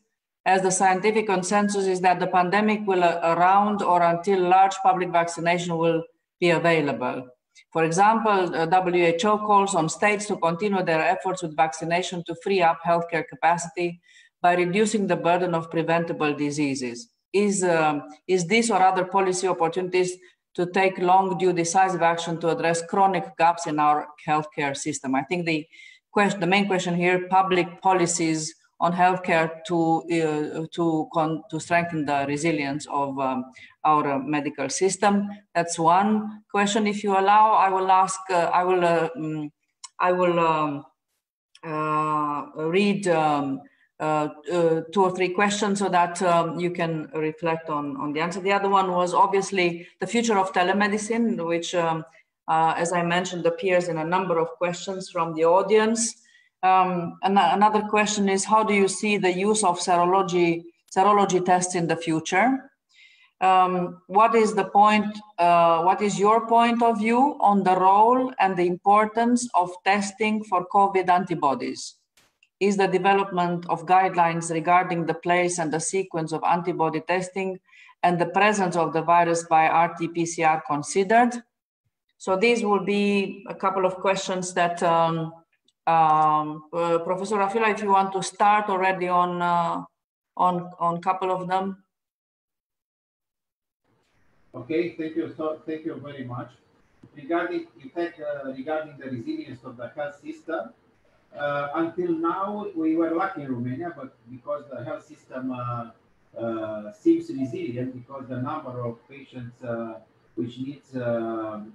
as the scientific consensus is that the pandemic will around or until large public vaccination will be available. For example, WHO calls on states to continue their efforts with vaccination to free up healthcare capacity by reducing the burden of preventable diseases. Is this or other policy opportunities to take long due decisive action to address chronic gaps in our healthcare system? I think the main question here, public policies on healthcare to strengthen the resilience of our medical system. That's one question. If you allow, I will ask. I will read 2 or 3 questions so that you can reflect on the answer. The other one was obviously the future of telemedicine, which, as I mentioned, appears in a number of questions from the audience. And another question is, how do you see the use of serology tests in the future? What is the point? What is your point of view on the role and the importance of testing for COVID antibodies? Is the development of guidelines regarding the place and the sequence of antibody testing and the presence of the virus by RT-PCR considered? So these will be a couple of questions that Professor Rafila, if you want to start already on a couple of them. Okay, thank you. So thank you very much. Regarding the resilience of the health system, until now we were lucky in Romania, but because the health system seems resilient, because the number of patients which needs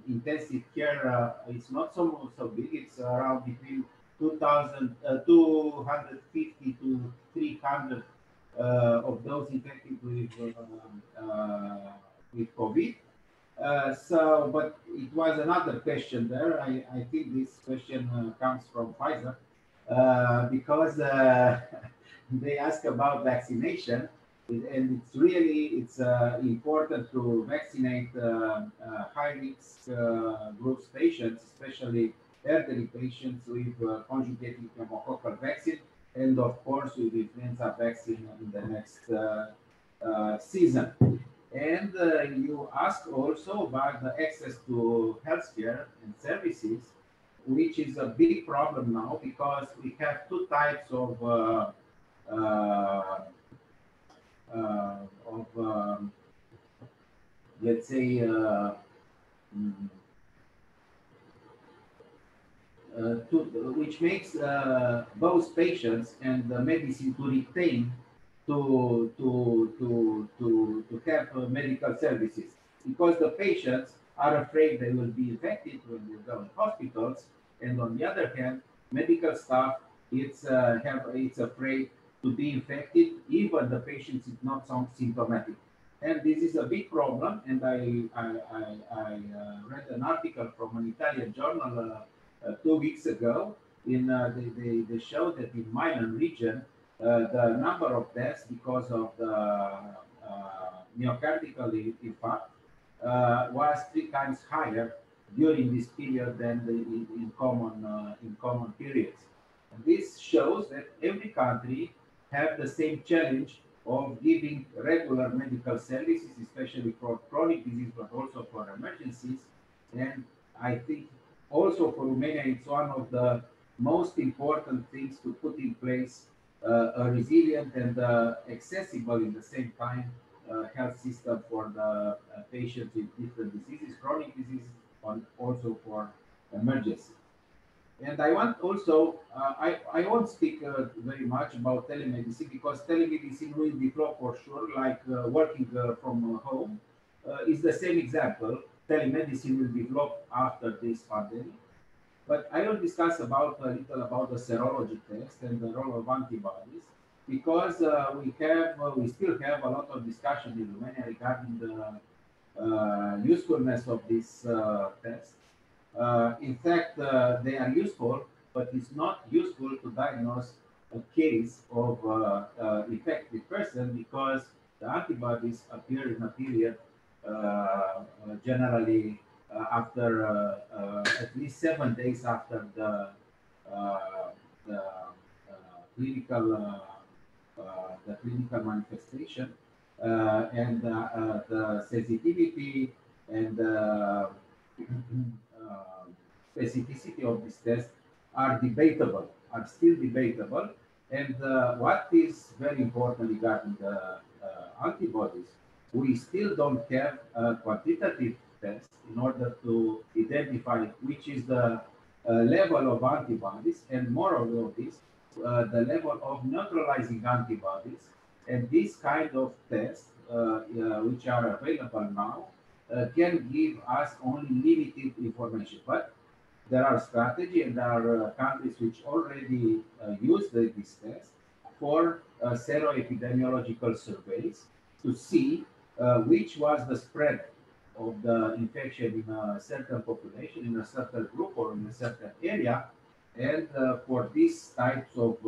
intensive care is not so big. It's around between 250 to 300 of those infected with COVID. So, but it was another question there. I think this question comes from Pfizer because they ask about vaccination, and it's important to vaccinate high-risk groups patients, especially elderly patients with conjugated pneumococcal vaccine, and of course with influenza vaccine in the next season. And you asked also about the access to healthcare and services, which is a big problem now because we have 2 types of let's say, which makes both patients and the medicine to retain to have medical services, because the patients are afraid they will be infected when they go in hospitals, and on the other hand, medical staff it's afraid to be infected even the patient is not symptomatic, and this is a big problem. And I read an article from an Italian journal 2 weeks ago. They showed that in Milan region, the number of deaths because of the myocardial infarct was 3 times higher during this period than in common periods. And this shows that every country have the same challenge of giving regular medical services, especially for chronic disease, but also for emergencies. And I think also for Romania, it's one of the most important things to put in place a resilient and accessible in the same time health system for the patients with different diseases, chronic diseases, and also for emergency. And I want also, I won't speak very much about telemedicine, because telemedicine will develop for sure, like working from home is the same example. Telemedicine will develop after this pandemic. But I will discuss a little about the serology test and the role of antibodies, because we still have a lot of discussion in Romania regarding the usefulness of this test. In fact, they are useful, but it's not useful to diagnose a case of infected person, because the antibodies appear in a period generally after at least 7 days after the clinical manifestation, and the sensitivity and specificity of this test are still debatable. And what is very important regarding the antibodies, we still don't have a quantitative test in order to identify which is the level of antibodies, and more of this, the level of neutralizing antibodies. And this kind of tests, which are available now, can give us only limited information. But there are strategies, and there are countries which already use this test for seroepidemiological surveys to see which was the spread of the infection in a certain population, in a certain group, or in a certain area. And for these types of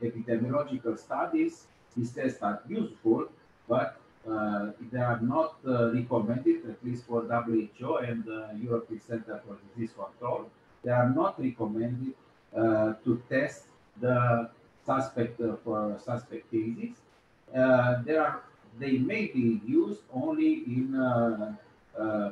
epidemiological studies, these tests are useful, but they are not recommended, at least for WHO and the European Center for Disease Control. They are not recommended to test the suspect for suspect cases. They may be used only in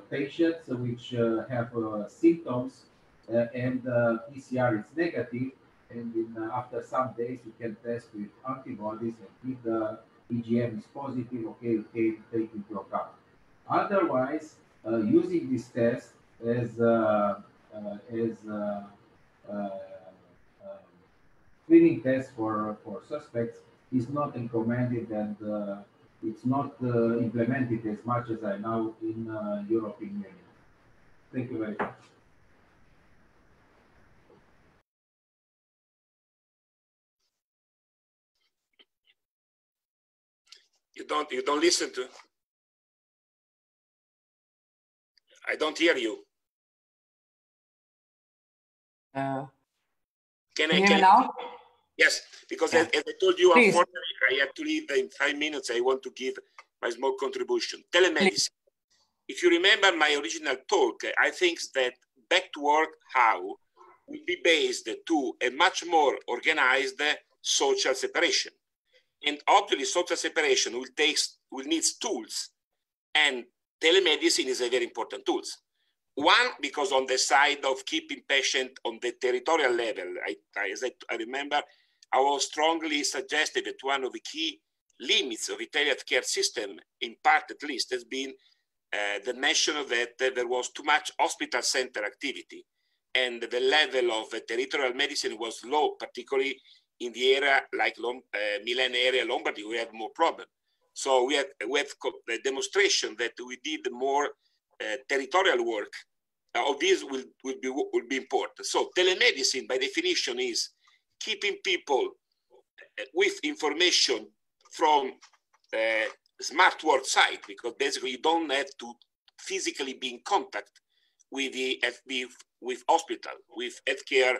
patients which have symptoms and PCR is negative, and after some days you can test with antibodies, and if the EGM is positive, okay, take into account. Otherwise, using this test as screening test for suspects is not recommended, and it's not implemented as much as I know in European Union. Thank you very much. You don't listen to. I don't hear you. Can I hear you now? Yes, because as I told you, please. Unfortunately, I have to leave in 5 minutes. I want to give my small contribution. Telemedicine. Please. If you remember my original talk, I think that back to work how will be based to a much more organized social separation. And obviously, social separation will need tools, and telemedicine is a very important tool. One, because on the side of keeping patient on the territorial level, as I remember, I was strongly suggested that one of the key limits of Italian healthcare system, in part at least, has been the mention that there was too much hospital center activity, and the level of territorial medicine was low, particularly in the area like Milan area, Lombardy, we have more problem. So we have the demonstration that we did more territorial work. All these will be important. So telemedicine, by definition, is keeping people with information from smart work side, because basically you don't have to physically be in contact with the with hospital, with healthcare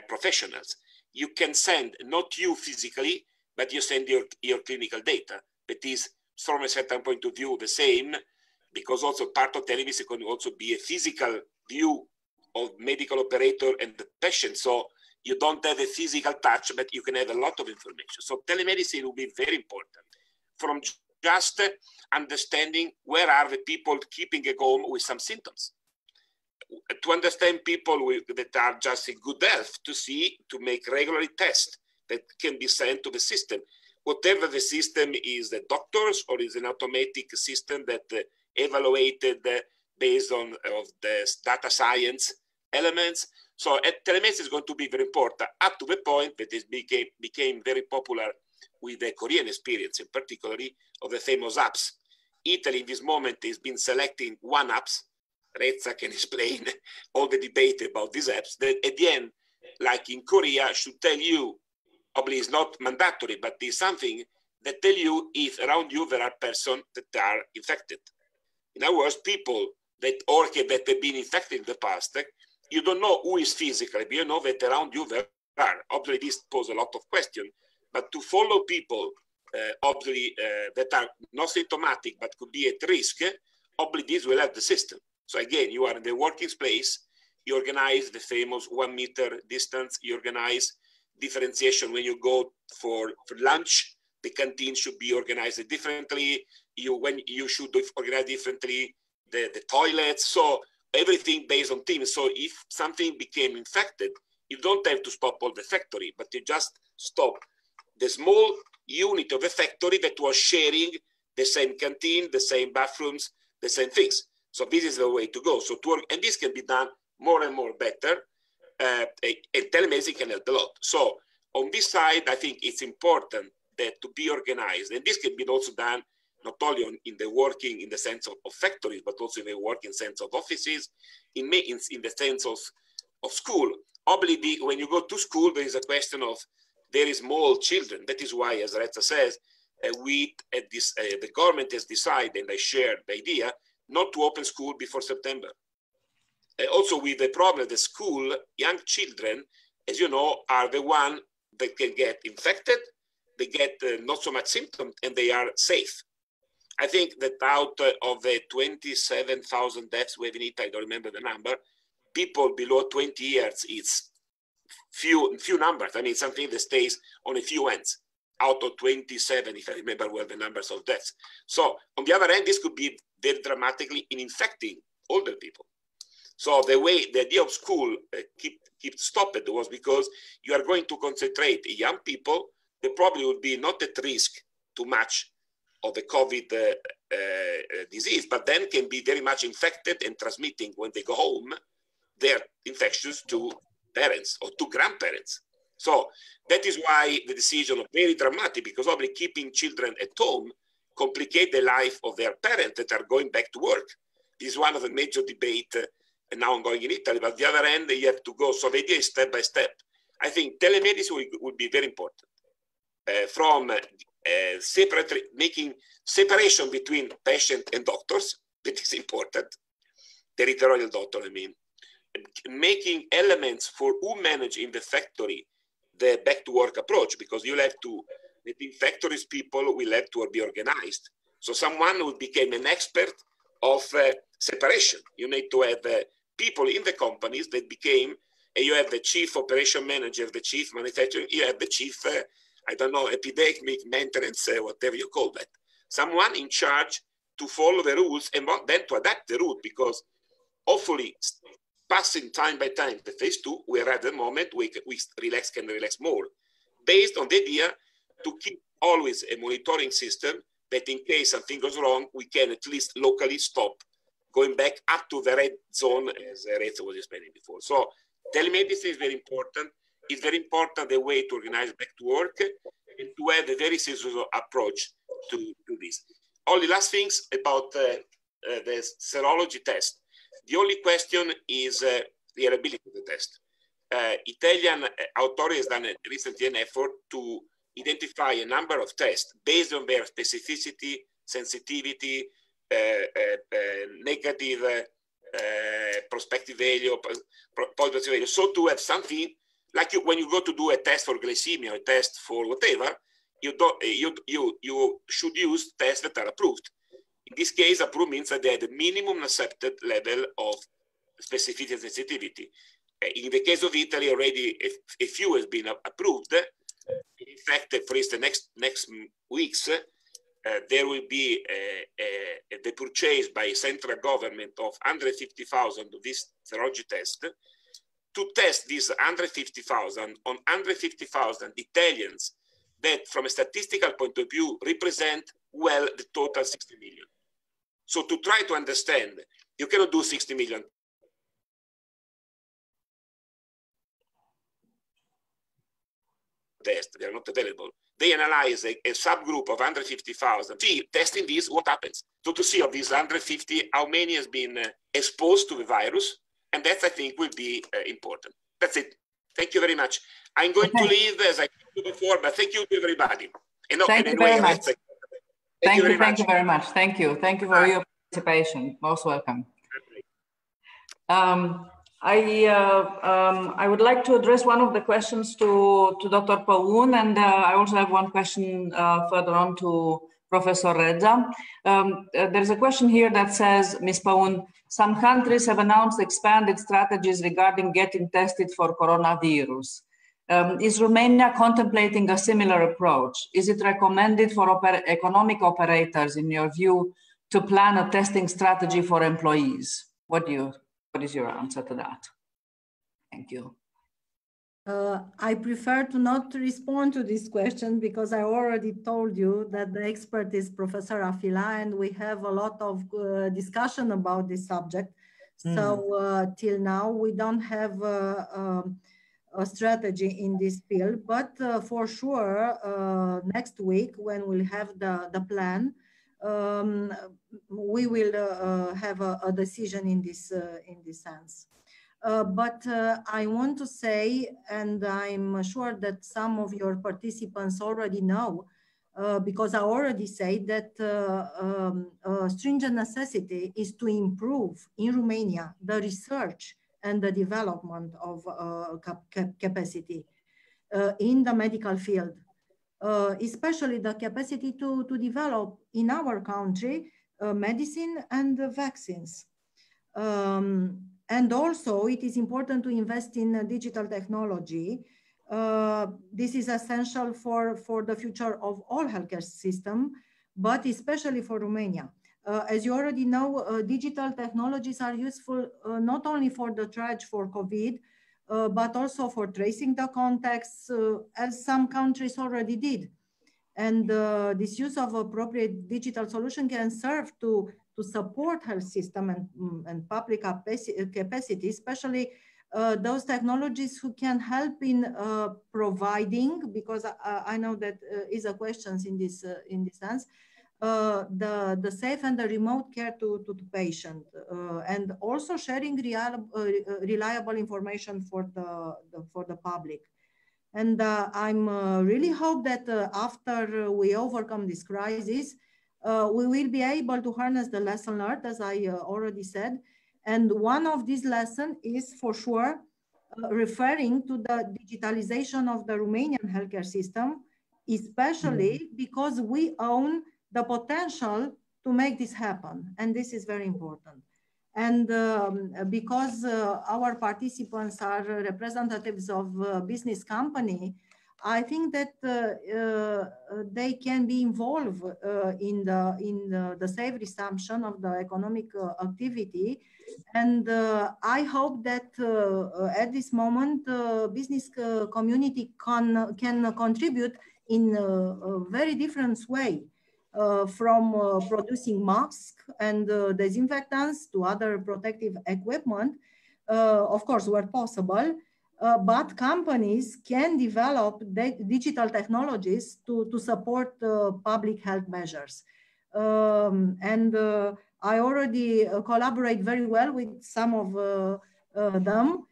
professionals. You can send, not you physically, but you send your clinical data. That is, from a certain point of view, the same, because also part of telemedicine can also be a physical view of medical operator and the patient. So you don't have a physical touch, but you can have a lot of information. So telemedicine will be very important, from just understanding where are the people keeping at home with some symptoms, to understand people that are just in good health, to make regularly tests that can be sent to the system. Whatever the system is, the doctors, or is an automatic system that evaluated based on the data science elements. So telemedicine is going to be very important, up to the point that it became very popular with the Korean experience, in particularly of the famous apps. Italy in this moment has been selecting one apps. Reza can explain all the debate about these apps that at the end, like in Korea, should tell you, probably it's not mandatory, but it's something that tell you if around you there are persons that are infected. In other words, people that have been infected in the past, you don't know who is physically, but you know that around you there are. Obviously, this poses a lot of questions, but to follow people, obviously, that are not symptomatic, but could be at risk, obviously this will help the system. So again, you are in the working space, you organize the famous 1 meter distance, you organize differentiation when you go for lunch, the canteen should be organized differently, when you should organize differently the toilets, so everything based on teams. So if something became infected, you don't have to stop all the factory, but you just stop the small unit of the factory that was sharing the same canteen, the same bathrooms, the same things. So this is the way to go. So and this can be done more and more better, and telemedicine can help a lot. So on this side, I think it's important that to be organized, and this can be also done not only in the working in the sense of factories, but also in the working sense of offices, in the sense of school. Obviously, when you go to school, there is a question of very small children. That is why, as Reza says, the government has decided, and I share the idea, not to open school before September. Also with the problem that school, young children, as you know, are the one that can get infected, they get not so much symptoms, and they are safe. I think that out of the 27,000 deaths we have in Italy, I don't remember the number, people below 20 years, it's few numbers. I mean, something that stays on a few ends, out of 27, if I remember well, the numbers of deaths. So on the other hand, this could be very dramatically in infecting older people. So the idea of school keep stopped was because you are going to concentrate young people that probably would be not at risk too much of the COVID disease, but then can be very much infected and transmitting when they go home their infections to parents or to grandparents. So that is why the decision is very dramatic, because obviously keeping children at home complicate the life of their parents that are going back to work. This is one of the major debates now ongoing in Italy, but on the other hand, you have to go. So the idea is step by step. I think telemedicine would be very important from making separation between patient and doctors. That is important. Territorial doctor, I mean. Making elements for who manage in the factory the back to work approach, because you'll have to, in factories, people will have to be organized. So someone who became an expert of separation. You need to have people in the companies that became, you have the chief operation manager, the chief manufacturer, you have the chief, I don't know, epidemic maintenance, whatever you call that. Someone in charge to follow the rules and then to adapt the route, because hopefully passing time by time the phase 2, we are at the moment we can relax more, based on the idea to keep always a monitoring system that in case something goes wrong, we can at least locally stop going back up to the red zone, as Reza was explaining before. So telemedicine is very important. it's very important the way to organize back to work and to have a very serious approach to this. Only last things about the serology test. The only question is the reliability of the test. Italian authorities have done recently an effort to identify a number of tests based on their specificity, sensitivity, negative prospective value, positive value. So to have something like when you go to do a test for glycemia, or a test for whatever, you should use tests that are approved. In this case, approved means that they have the minimum accepted level of specificity and sensitivity. In the case of Italy, already a few has been approved. In fact, for instance, next weeks, there will be the purchase by central government of 150,000 of this serology test to test these 150,000 on 150,000 Italians that, from a statistical point of view, represent well the total 60 million. So to try to understand, you cannot do 60 million tests, they are not available. They analyze a subgroup of 150,000, see, testing this, what happens. So to see of these 150, how many has been exposed to the virus, and that I think will be important. That's it. Thank you very much. I'm going to leave as I did before, but thank you to everybody. And thank you very much. Thank you very much. Thank you. Thank you for your participation. Most welcome. I would like to address one of the questions to Dr. Paun, and I also have one question further on to Professor Rezza. There's a question here that says, Ms. Paun, some countries have announced expanded strategies regarding getting tested for coronavirus. Is Romania contemplating a similar approach? Is it recommended for economic operators, in your view, to plan a testing strategy for employees? What is your answer to that? Thank you. I prefer to not respond to this question because I already told you that the expert is Professor Afila, and we have a lot of discussion about this subject. So till now, we don't have a strategy in this field, but for sure, next week when we'll have the plan, we will have a decision in this sense. But I want to say, and I'm sure that some of your participants already know, because I already said that stringent necessity is to improve in Romania the research and the development of capacity in the medical field, especially the capacity to develop in our country medicine and vaccines. And also, it is important to invest in digital technology. This is essential for the future of all healthcare system, but especially for Romania. As you already know, digital technologies are useful not only for the triage for COVID, but also for tracing the contacts, as some countries already did. And this use of appropriate digital solution can serve to support health system and public capacity, especially those technologies who can help in providing, because I know that is a question in this sense, the safe and the remote care to patient, and also sharing reliable information for the public. And I'm really hope that after we overcome this crisis, we will be able to harness the lesson learned, as I already said. And one of these lessons is for sure referring to the digitalization of the Romanian healthcare system, especially because we own the potential to make this happen. And this is very important. And because our participants are representatives of business company, I think that they can be involved in the safe resumption of the economic activity. And I hope that at this moment, business community can contribute in a very different way. From producing masks and disinfectants to other protective equipment, of course, where possible, but companies can develop digital technologies to support public health measures. I already collaborate very well with some of them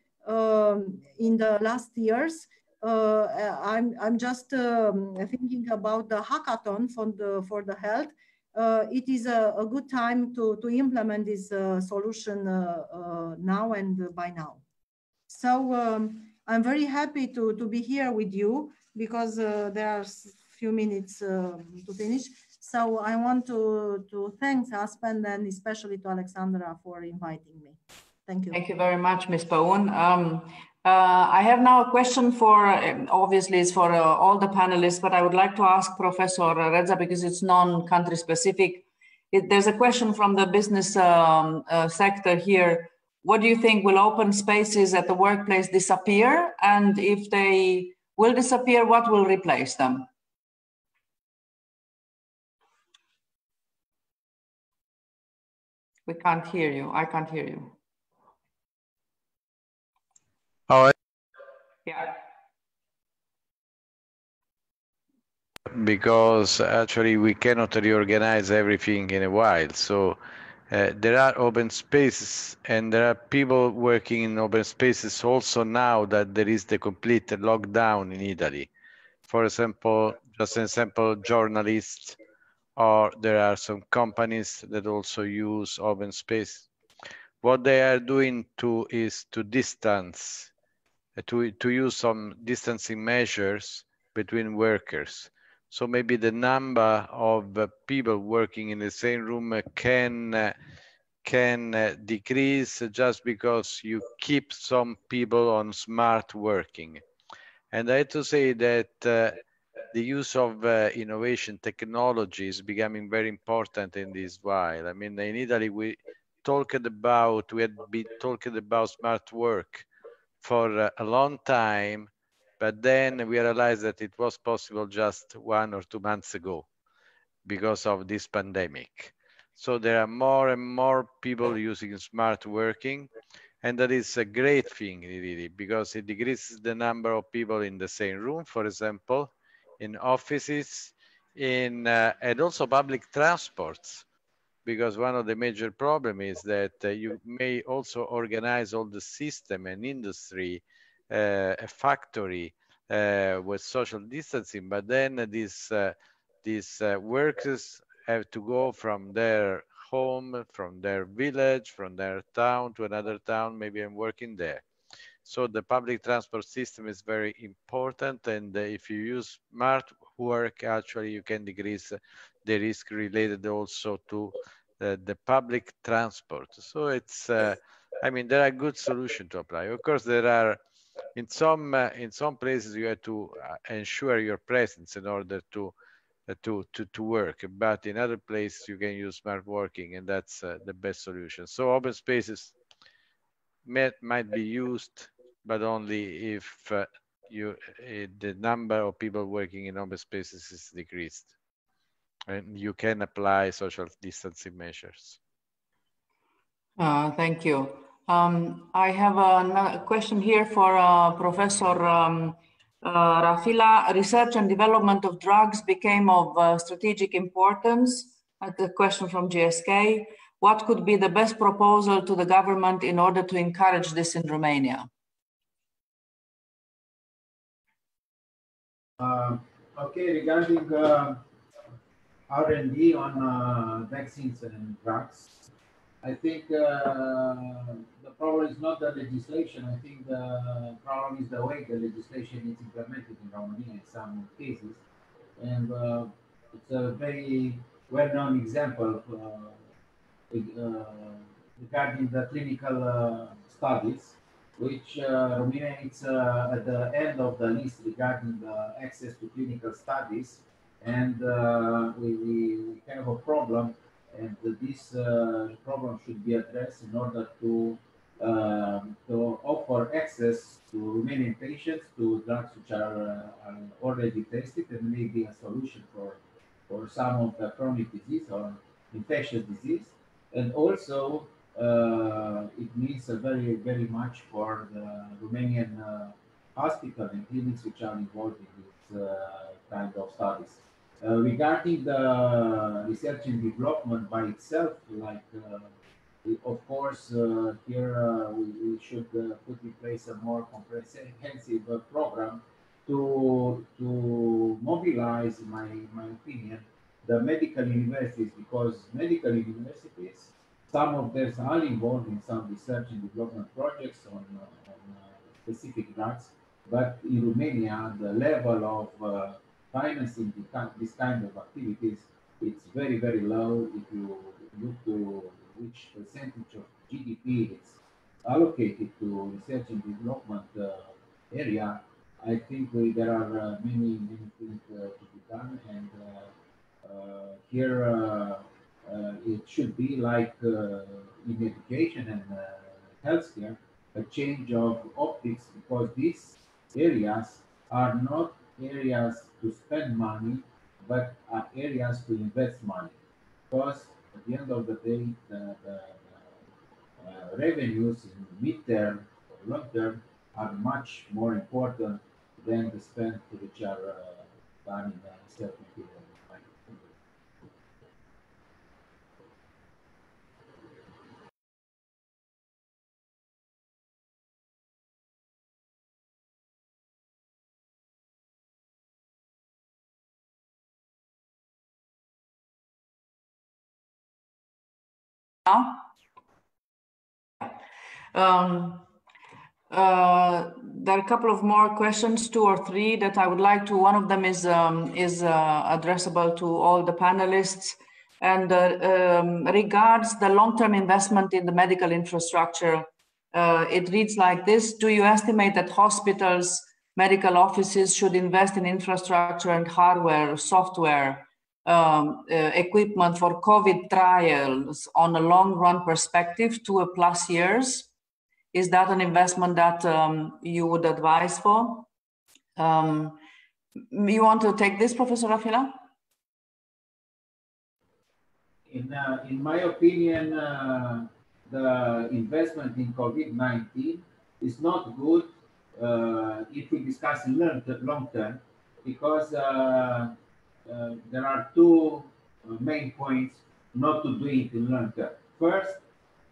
in the last years. I'm just thinking about the hackathon for the health. It is a good time to implement this solution now and by now. So I'm very happy to be here with you because there are few minutes to finish. So I want to thank Aspen and especially to Alexandra for inviting me. Thank you. Thank you very much, Ms. Paun. I have now a question for, obviously it's for all the panelists, but I would like to ask Professor Reza because it's non-country specific. There's a question from the business sector here. What do you think, will open spaces at the workplace disappear? And if they will disappear, what will replace them? We can't hear you. I can't hear you. Oh, yeah. Because actually we cannot reorganize everything in a while. So there are open spaces and there are people working in open spaces also now that there is the complete lockdown in Italy. For example, just an example, journalists, or there are some companies that also use open space. What they are doing is to distance, to use some distancing measures between workers. So maybe the number of people working in the same room can decrease just because you keep some people on smart working. And I have to say that the use of innovation technology is becoming very important in this while. I mean, in Italy, we had been talking about smart work for a long time, but then we realized that it was possible just 1 or 2 months ago because of this pandemic. So there are more and more people using smart working, and that is a great thing really, because it decreases the number of people in the same room, for example, in offices, and also public transports. Because one of the major problems is that you may also organize all the system and industry, a factory with social distancing, but then these workers have to go from their home, from their village, from their town to another town, maybe I'm working there. So the public transport system is very important, and if you use smart work, actually you can decrease the risk related also to the public transport. So it's, I mean, there are good solutions to apply. Of course, there are, in some places you have to ensure your presence in order to work, but in other places you can use smart working, and that's the best solution. So open spaces might be used, but only if the number of people working in open spaces is decreased, and you can apply social distancing measures. Thank you. I have a question here for Professor Rafila. Research and development of drugs became of strategic importance. A question from GSK. What could be the best proposal to the government in order to encourage this in Romania? Okay, regarding R&D on vaccines and drugs, I think the problem is not the legislation. I think the problem is the way the legislation is implemented in Romania in some cases. And it's a very well-known example regarding the clinical studies, which Romania is at the end of the list regarding the access to clinical studies. And we have a problem, and this problem should be addressed in order to offer access to Romanian patients to drugs which are already tested and may be a solution for some of the chronic disease or infectious disease. And also it means very, very much for the Romanian hospital and clinics which are involved in this kind of studies. Regarding the research and development by itself, like of course, here we should put in place a more comprehensive program to mobilize, in my opinion, the medical universities, because medical universities, some of them are involved in some research and development projects on specific drugs, but in Romania, the level of financing this kind of activities, it's very, very low. If you look to which percentage of GDP is allocated to research and development area, I think there are many things to be done, and here it should be like in education and healthcare, a change of optics, because these areas are not areas to spend money, but are areas to invest money. Because at the end of the day, the revenues in mid-term or long-term are much more important than the spend which are done in a certain period of time. Now? There are a couple of more questions, 2 or 3 that I would like to. One of them is addressable to all the panelists, and regards the long-term investment in the medical infrastructure. It reads like this: do you estimate that hospitals, medical offices should invest in infrastructure and hardware, software, equipment for COVID trials on a long-run perspective, 2+ years? Is that an investment that you would advise for? You want to take this, Professor Rafila? In my opinion, the investment in COVID-19 is not good if we discuss in long term, because there are 2 main points not to do it in long term. First,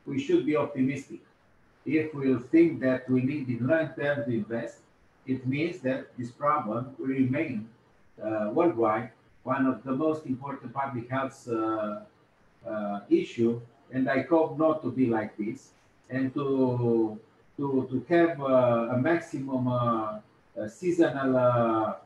we should be optimistic. If we think that we need in long term to invest, it means that this problem will remain worldwide one of the most important public health issue, and I hope not to be like this, and to have a maximum seasonal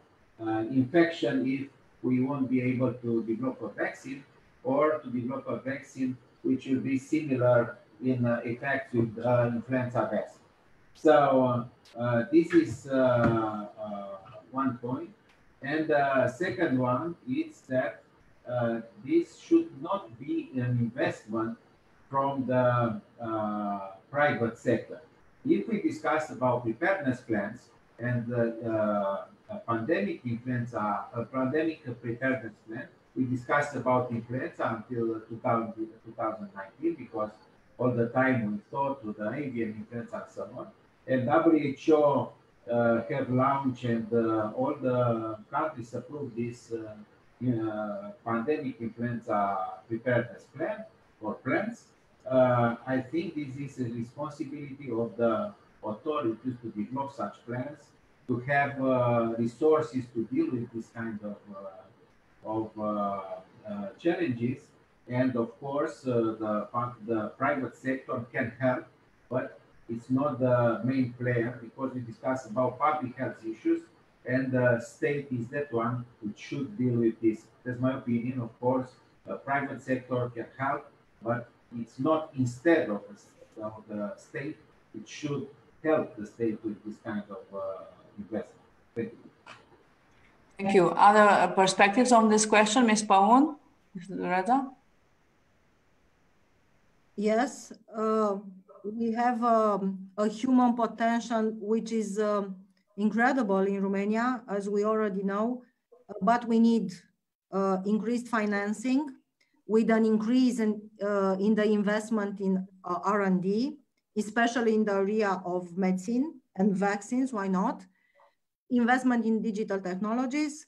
infection if we won't be able to develop a vaccine, or to develop a vaccine which will be similar in effect with influenza vaccine. So this is one point. And the second one is that this should not be an investment from the private sector. If we discuss about preparedness plans and pandemic influenza, pandemic preparedness plan, we discussed about influenza until 2019, because all the time we thought with the avian influenza and so on. And WHO have launched, and all the countries approved this pandemic influenza preparedness plan or plans. I think this is a responsibility of the authorities to develop such plans, to have resources to deal with this kind of challenges. And of course, the private sector can help, but it's not the main player, because we discuss about public health issues, and the state is that one which should deal with this. That's my opinion. Of course, the private sector can help, but it's not instead of the state. It should help the state with this kind of investment. Thank you. Thank you. Other perspectives on this question, Ms. Paun? Mr. Dureza? Yes, we have a human potential which is incredible in Romania, as we already know, but we need increased financing. with an increase in the investment in R&D, especially in the area of medicine and vaccines, why not? Investment in digital technologies,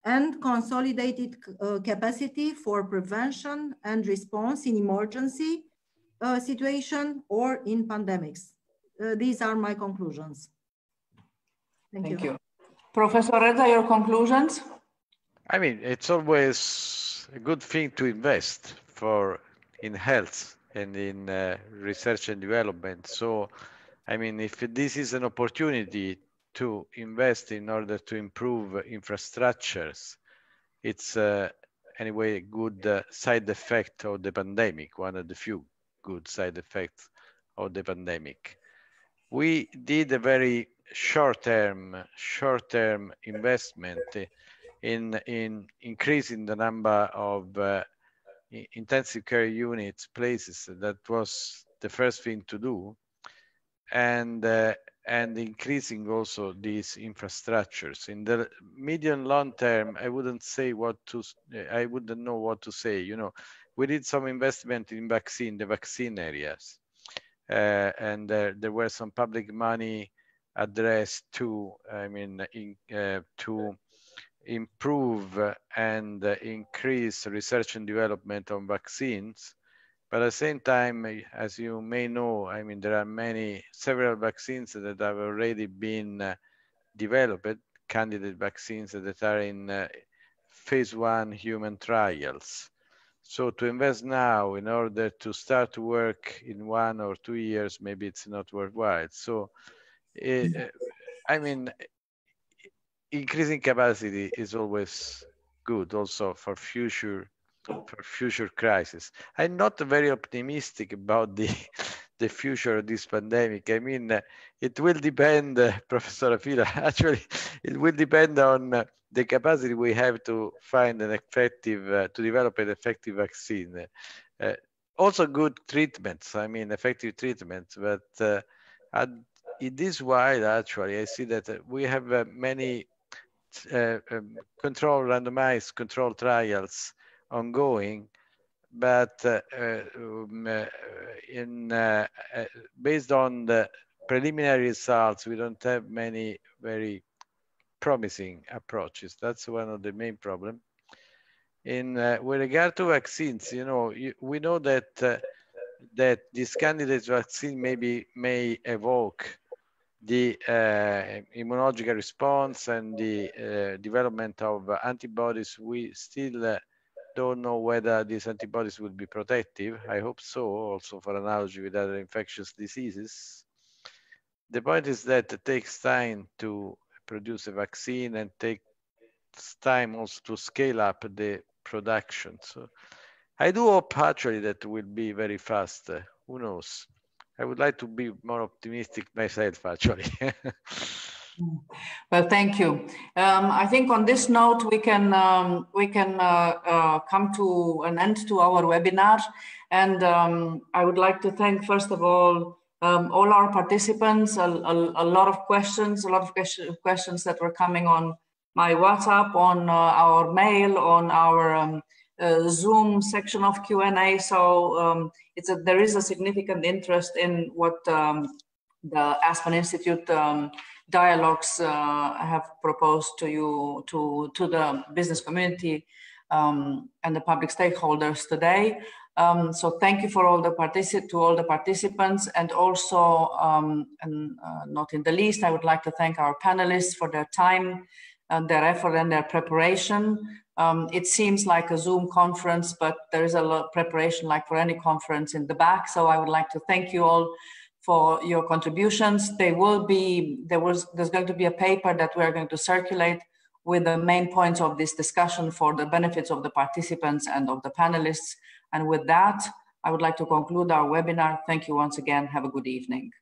and consolidated capacity for prevention and response in emergency situation or in pandemics. These are my conclusions. Thank you. Professor Reza, your conclusions? I mean, it's always a good thing to invest in health and in research and development. So, I mean, if this is an opportunity to invest in order to improve infrastructures, it's anyway a good side effect of the pandemic, one of the few good side effects of the pandemic. We did a very short-term investment in increasing the number of intensive care units places. That was the first thing to do, and increasing also these infrastructures. In the medium long term, I wouldn't know what to say. You know, we did some investment in the vaccine areas, and there were some public money addressed to, I mean, to improve and increase research and development on vaccines. But at the same time, as you may know, I mean, there are several vaccines that have already been developed, candidate vaccines that are in phase 1 human trials. So to invest now in order to start to work in 1 or 2 years, maybe it's not worthwhile. So, I mean, increasing capacity is always good also for future crisis. I'm not very optimistic about the future of this pandemic. I mean, it will depend, Professor Afila, actually, it will depend on the capacity we have to find an effective, to develop an effective vaccine. Also good treatments, I mean, effective treatments, but in this while, actually, I see that we have many randomized control trials ongoing, but based on the preliminary results, we don't have many very promising approaches. That's one of the main problems. With regard to vaccines, you know, we know that that this candidate vaccine may evoke the immunological response and the development of antibodies. We still don't know whether these antibodies will be protective. I hope so, also for analogy with other infectious diseases. The point is that it takes time to produce a vaccine and takes time also to scale up the production. So I do hope actually that will be very fast. Who knows? I would like to be more optimistic myself, actually. Well, thank you. I think on this note, we can come to an end to our webinar. And I would like to thank, first of all our participants, a lot of questions that were coming on my WhatsApp, on our mail, on our Zoom section of Q&A. So there is a significant interest in what the Aspen Institute Dialogues have proposed to you, to the business community and the public stakeholders today. So thank you for all the participants, and also, not in the least, I would like to thank our panelists for their time and their effort and their preparation. It seems like a Zoom conference, but there is a lot of preparation like for any conference in the back. So I would like to thank you all for your contributions. There's going to be a paper that we are going to circulate with the main points of this discussion for the benefits of the participants and of the panelists. And with that, I would like to conclude our webinar. Thank you once again. Have a good evening.